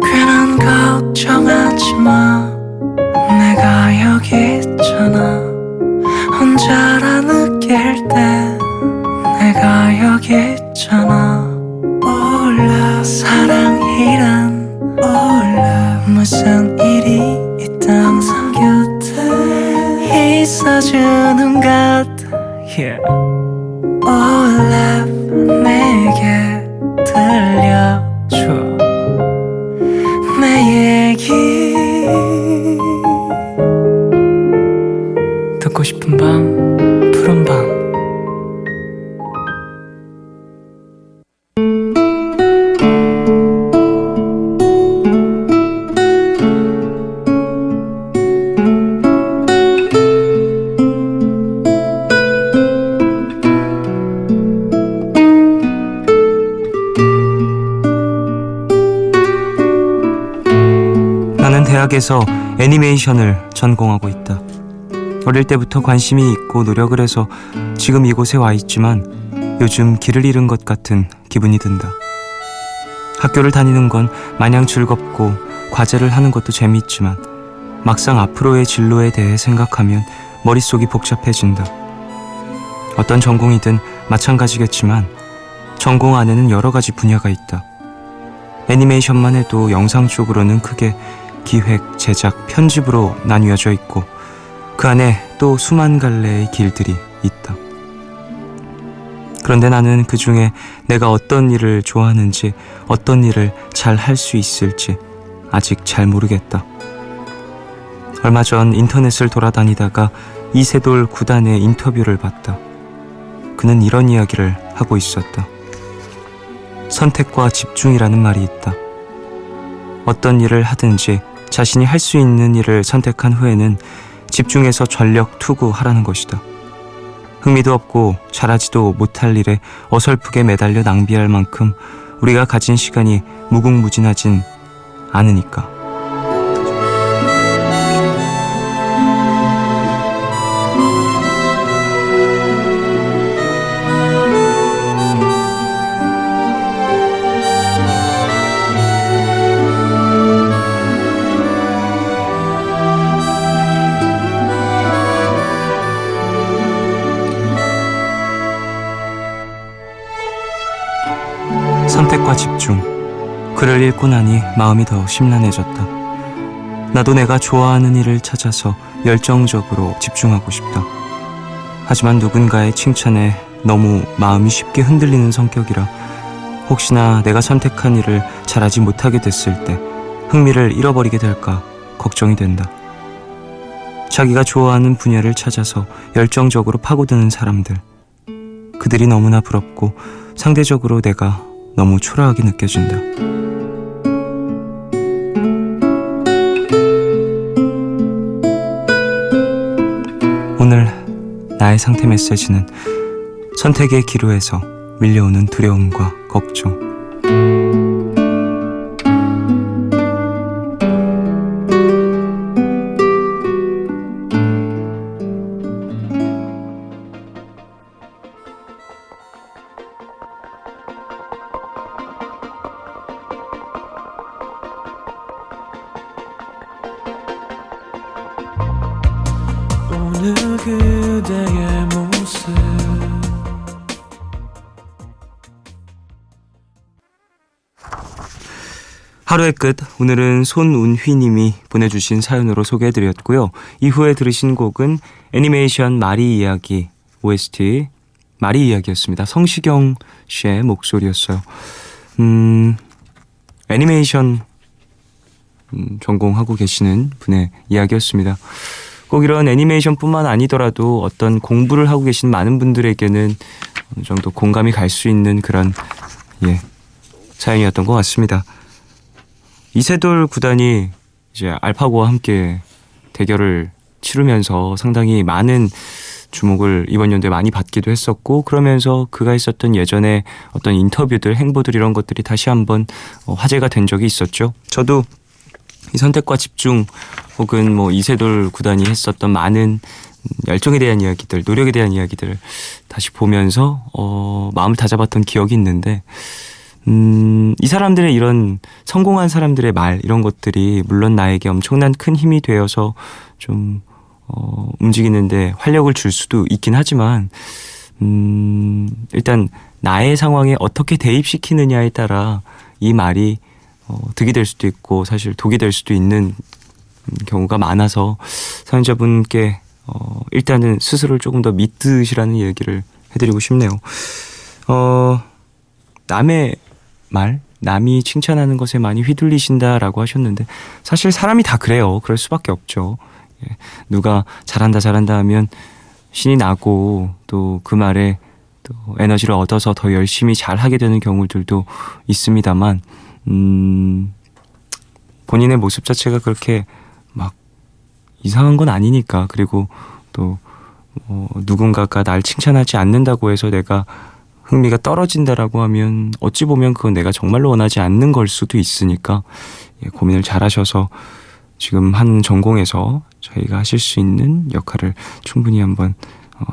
괜한 걱정하지 마 내가 여기 있잖아 혼자라 느낄 때 내가 여기 있잖아 몰라 사랑이란 몰라 무슨 일이 있든 항상 곁에 있어주는 것 yeah. 몰라 내게 들려줘 내 얘기 듣고 싶은 밤 푸른 밤 나는 대학에서 애니메이션을 전공하고 있다. 어릴 때부터 관심이 있고 노력을 해서 지금 이곳에 와 있지만 요즘 길을 잃은 것 같은 기분이 든다. 학교를 다니는 건 마냥 즐겁고 과제를 하는 것도 재미있지만 막상 앞으로의 진로에 대해 생각하면 머릿속이 복잡해진다. 어떤 전공이든 마찬가지겠지만 전공 안에는 여러 가지 분야가 있다. 애니메이션만 해도 영상 쪽으로는 크게 기획, 제작, 편집으로 나뉘어져 있고 그 안에 또 수만 갈래의 길들이 있다. 그런데 나는 그 중에 내가 어떤 일을 좋아하는지 어떤 일을 잘 할 수 있을지 아직 잘 모르겠다. 얼마 전 인터넷을 돌아다니다가 이세돌 구단의 인터뷰를 봤다. 그는 이런 이야기를 하고 있었다. 선택과 집중이라는 말이 있다. 어떤 일을 하든지 자신이 할 수 있는 일을 선택한 후에는 집중해서 전력 투구하라는 것이다. 흥미도 없고 잘하지도 못할 일에 어설프게 매달려 낭비할 만큼 우리가 가진 시간이 무궁무진하진 않으니까. 선택과 집중. 글을 읽고 나니 마음이 더 심란해졌다. 나도 내가 좋아하는 일을 찾아서 열정적으로 집중하고 싶다. 하지만 누군가의 칭찬에 너무 마음이 쉽게 흔들리는 성격이라 혹시나 내가 선택한 일을 잘하지 못하게 됐을 때 흥미를 잃어버리게 될까 걱정이 된다. 자기가 좋아하는 분야를 찾아서 열정적으로 파고드는 사람들. 그들이 너무나 부럽고 상대적으로 내가 너무 초라하게 느껴진다. 오늘 나의 상태 메시지는 선택의 기로에서 밀려오는 두려움과 걱정. 오늘 그대의 모습 하루의 끝, 오늘은 손운휘님이 보내주신 사연으로 소개해드렸고요. 이후에 들으신 곡은 애니메이션 마리 이야기 OST 마리 이야기였습니다. 성시경 씨의 목소리였어요. 애니메이션 전공하고 계시는 분의 이야기였습니다. 꼭 이런 애니메이션뿐만 아니더라도 어떤 공부를 하고 계신 많은 분들에게는 어느 정도 공감이 갈 수 있는 그런 사연이었던 것 같습니다. 이세돌 구단이 이제 알파고와 함께 대결을 치르면서 상당히 많은 주목을 이번 연도에 많이 받기도 했었고, 그러면서 그가 했었던 예전에 어떤 인터뷰들, 행보들 이런 것들이 다시 한번 화제가 된 적이 있었죠. 저도 이 선택과 집중 혹은 뭐 이세돌 구단이 했었던 많은 열정에 대한 이야기들, 노력에 대한 이야기들 다시 보면서 마음을 다잡았던 기억이 있는데, 이 사람들의 이런 성공한 사람들의 말 이런 것들이 물론 나에게 엄청난 큰 힘이 되어서 좀 움직이는데 활력을 줄 수도 있긴 하지만 일단 나의 상황에 어떻게 대입시키느냐에 따라 이 말이 득이 될 수도 있고 사실 독이 될 수도 있는 경우가 많아서 사연자분께 일단은 스스로를 조금 더 믿으시라는 얘기를 해드리고 싶네요. 남의 말, 남이 칭찬하는 것에 많이 휘둘리신다라고 하셨는데 사실 사람이 다 그래요. 그럴 수밖에 없죠. 누가 잘한다 하면 신이 나고 또 그 말에 또 에너지를 얻어서 더 열심히 잘하게 되는 경우들도 있습니다만 본인의 모습 자체가 그렇게 막 이상한 건 아니니까, 그리고 또 누군가가 날 칭찬하지 않는다고 해서 내가 흥미가 떨어진다라고 하면 어찌 보면 그건 내가 정말로 원하지 않는 걸 수도 있으니까 고민을 잘 하셔서 지금 한 전공에서 저희가 하실 수 있는 역할을 충분히 한번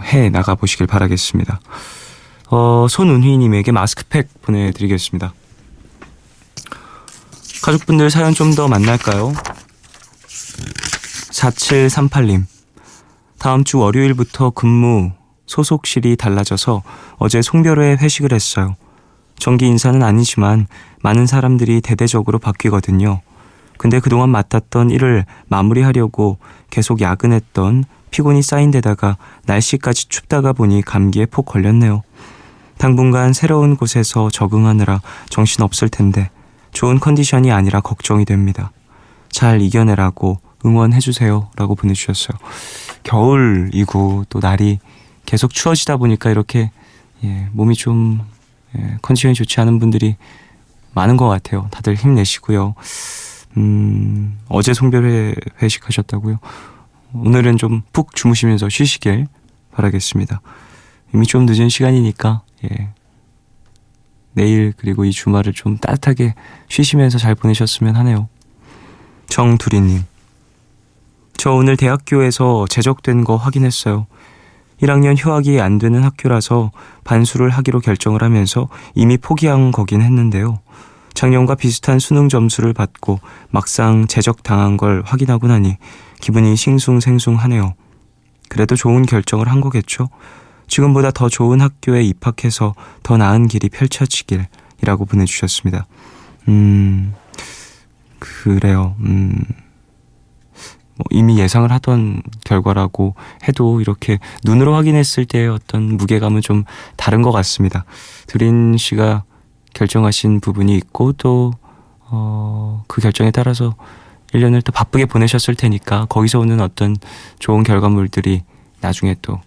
해 나가 보시길 바라겠습니다. 손운휘님에게 마스크팩 보내드리겠습니다. 가족분들 사연 좀 더 만날까요? 4738님, 다음 주 월요일부터 근무 소속실이 달라져서 어제 송별회 회식을 했어요. 정기 인사는 아니지만 많은 사람들이 대대적으로 바뀌거든요. 근데 그동안 맡았던 일을 마무리하려고 계속 야근했던 피곤이 쌓인 데다가 날씨까지 춥다가 보니 감기에 폭 걸렸네요. 당분간 새로운 곳에서 적응하느라 정신없을 텐데 좋은 컨디션이 아니라 걱정이 됩니다. 잘 이겨내라고 응원해주세요 라고 보내주셨어요. 겨울이고 또 날이 계속 추워지다 보니까 이렇게 몸이 좀 컨디션이 좋지 않은 분들이 많은 것 같아요. 다들 힘내시고요. 어제 송별회 회식하셨다고요? 오늘은 좀 푹 주무시면서 쉬시길 바라겠습니다. 이미 좀 늦은 시간이니까 내일 그리고 이 주말을 좀 따뜻하게 쉬시면서 잘 보내셨으면 하네요. 정두리님, 저 오늘 대학교에서 제적된 거 확인했어요. 1학년 휴학이 안 되는 학교라서 반수를 하기로 결정을 하면서 이미 포기한 거긴 했는데요. 작년과 비슷한 수능 점수를 받고 막상 제적당한 걸 확인하고 나니 기분이 싱숭생숭하네요. 그래도 좋은 결정을 한 거겠죠? 지금보다 더 좋은 학교에 입학해서 더 나은 길이 펼쳐지길 이라고 보내주셨습니다. 그래요. 이미 예상을 하던 결과라고 해도 이렇게 눈으로 확인했을 때의 어떤 무게감은 좀 다른 것 같습니다. 두린 씨가 결정하신 부분이 있고 또 그 결정에 따라서 1년을 또 바쁘게 보내셨을 테니까 거기서 오는 어떤 좋은 결과물들이 나중에 또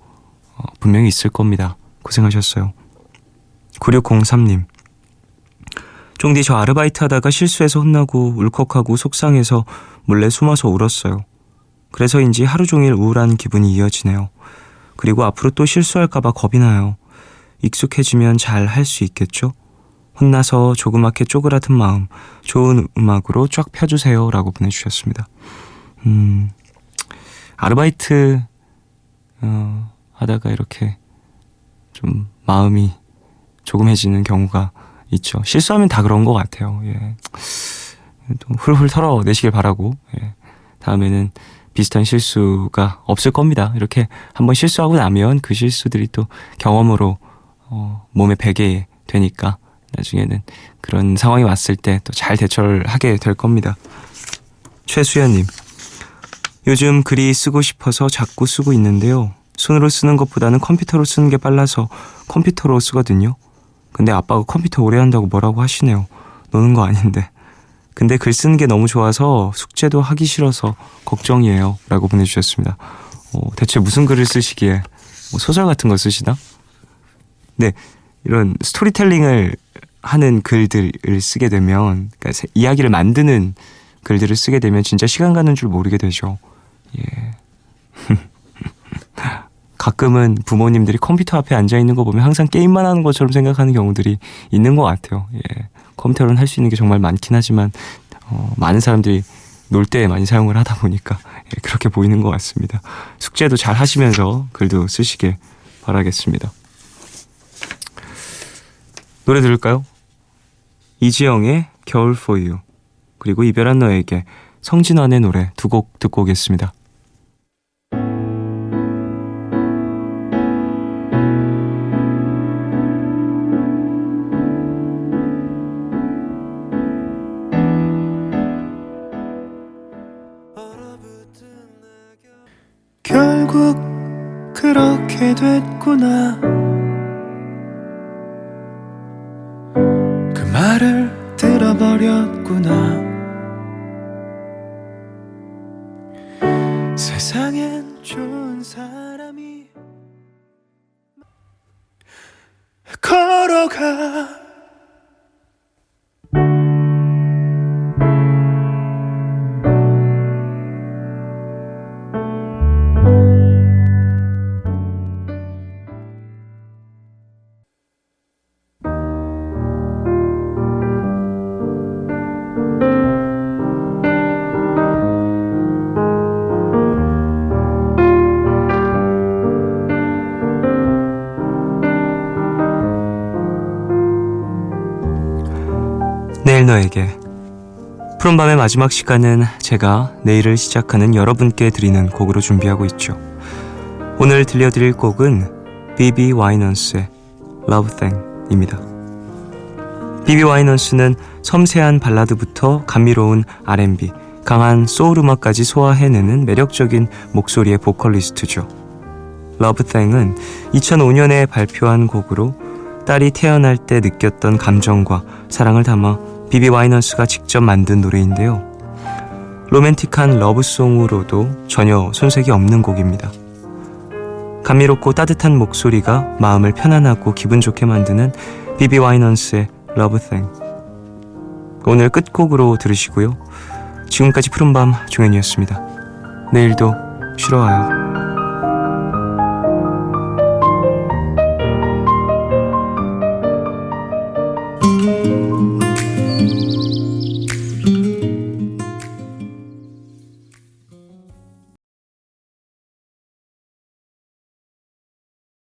분명히 있을 겁니다. 고생하셨어요. 9603님, 쫑디 저 아르바이트 하다가 실수해서 혼나고 울컥하고 속상해서 몰래 숨어서 울었어요. 그래서인지 하루 종일 우울한 기분이 이어지네요. 그리고 앞으로 또 실수할까봐 겁이 나요. 익숙해지면 잘 할 수 있겠죠? 혼나서 조그맣게 쪼그라든 마음 좋은 음악으로 쫙 펴주세요 라고 보내주셨습니다. 아르바이트 하다가 이렇게 좀 마음이 조금해지는 경우가 있죠. 실수하면 다 그런 것 같아요. 예. 또 훌훌 털어내시길 바라고, 예. 다음에는 비슷한 실수가 없을 겁니다. 이렇게 한번 실수하고 나면 그 실수들이 또 경험으로 몸에 배게 되니까 나중에는 그런 상황이 왔을 때 또 잘 대처를 하게 될 겁니다. 최수연님, 요즘 글이 쓰고 싶어서 자꾸 쓰고 있는데요. 손으로 쓰는 것보다는 컴퓨터로 쓰는 게 빨라서 컴퓨터로 쓰거든요. 근데 아빠가 컴퓨터 오래 한다고 뭐라고 하시네요. 노는 거 아닌데. 근데 글 쓰는 게 너무 좋아서 숙제도 하기 싫어서 걱정이에요 라고 보내주셨습니다. 대체 무슨 글을 쓰시기에, 뭐 소설 같은 거 쓰시나? 네, 이런 스토리텔링을 하는 글들을 쓰게 되면, 그러니까 이야기를 만드는 글들을 쓰게 되면 진짜 시간 가는 줄 모르게 되죠. 예. 가끔은 부모님들이 컴퓨터 앞에 앉아있는 거 보면 항상 게임만 하는 것처럼 생각하는 경우들이 있는 것 같아요. 예. 컴퓨터로는 할 수 있는 게 정말 많긴 하지만 많은 사람들이 놀 때 많이 사용을 하다 보니까 그렇게 보이는 것 같습니다. 숙제도 잘 하시면서 글도 쓰시길 바라겠습니다. 노래 들을까요? 이지영의 겨울 for you, 그리고 이별한 너에게 성진환의 노래 두 곡 듣고 오겠습니다. 결국 그렇게 됐구나. 그 말을 들어버렸구나. 세상엔 좋은 사람이 걸어가. 내일 너에게. 푸른밤의 마지막 시간은 제가 내일을 시작하는 여러분께 드리는 곡으로 준비하고 있죠. 오늘 들려드릴 곡은 비비 와이넌스의 Love Thing입니다. 비비 와이넌스는 섬세한 발라드부터 감미로운 R&B, 강한 소울 음악까지 소화해내는 매력적인 목소리의 보컬리스트죠. Love Thing은 2005년에 발표한 곡으로 딸이 태어날 때 느꼈던 감정과 사랑을 담아 비비 와이넌스가 직접 만든 노래인데요. 로맨틱한 러브송으로도 전혀 손색이 없는 곡입니다. 감미롭고 따뜻한 목소리가 마음을 편안하고 기분 좋게 만드는 비비 와이넌스의 Love Thing. 오늘 끝곡으로 들으시고요. 지금까지 푸른밤 종현이었습니다. 내일도 쉬러 와요.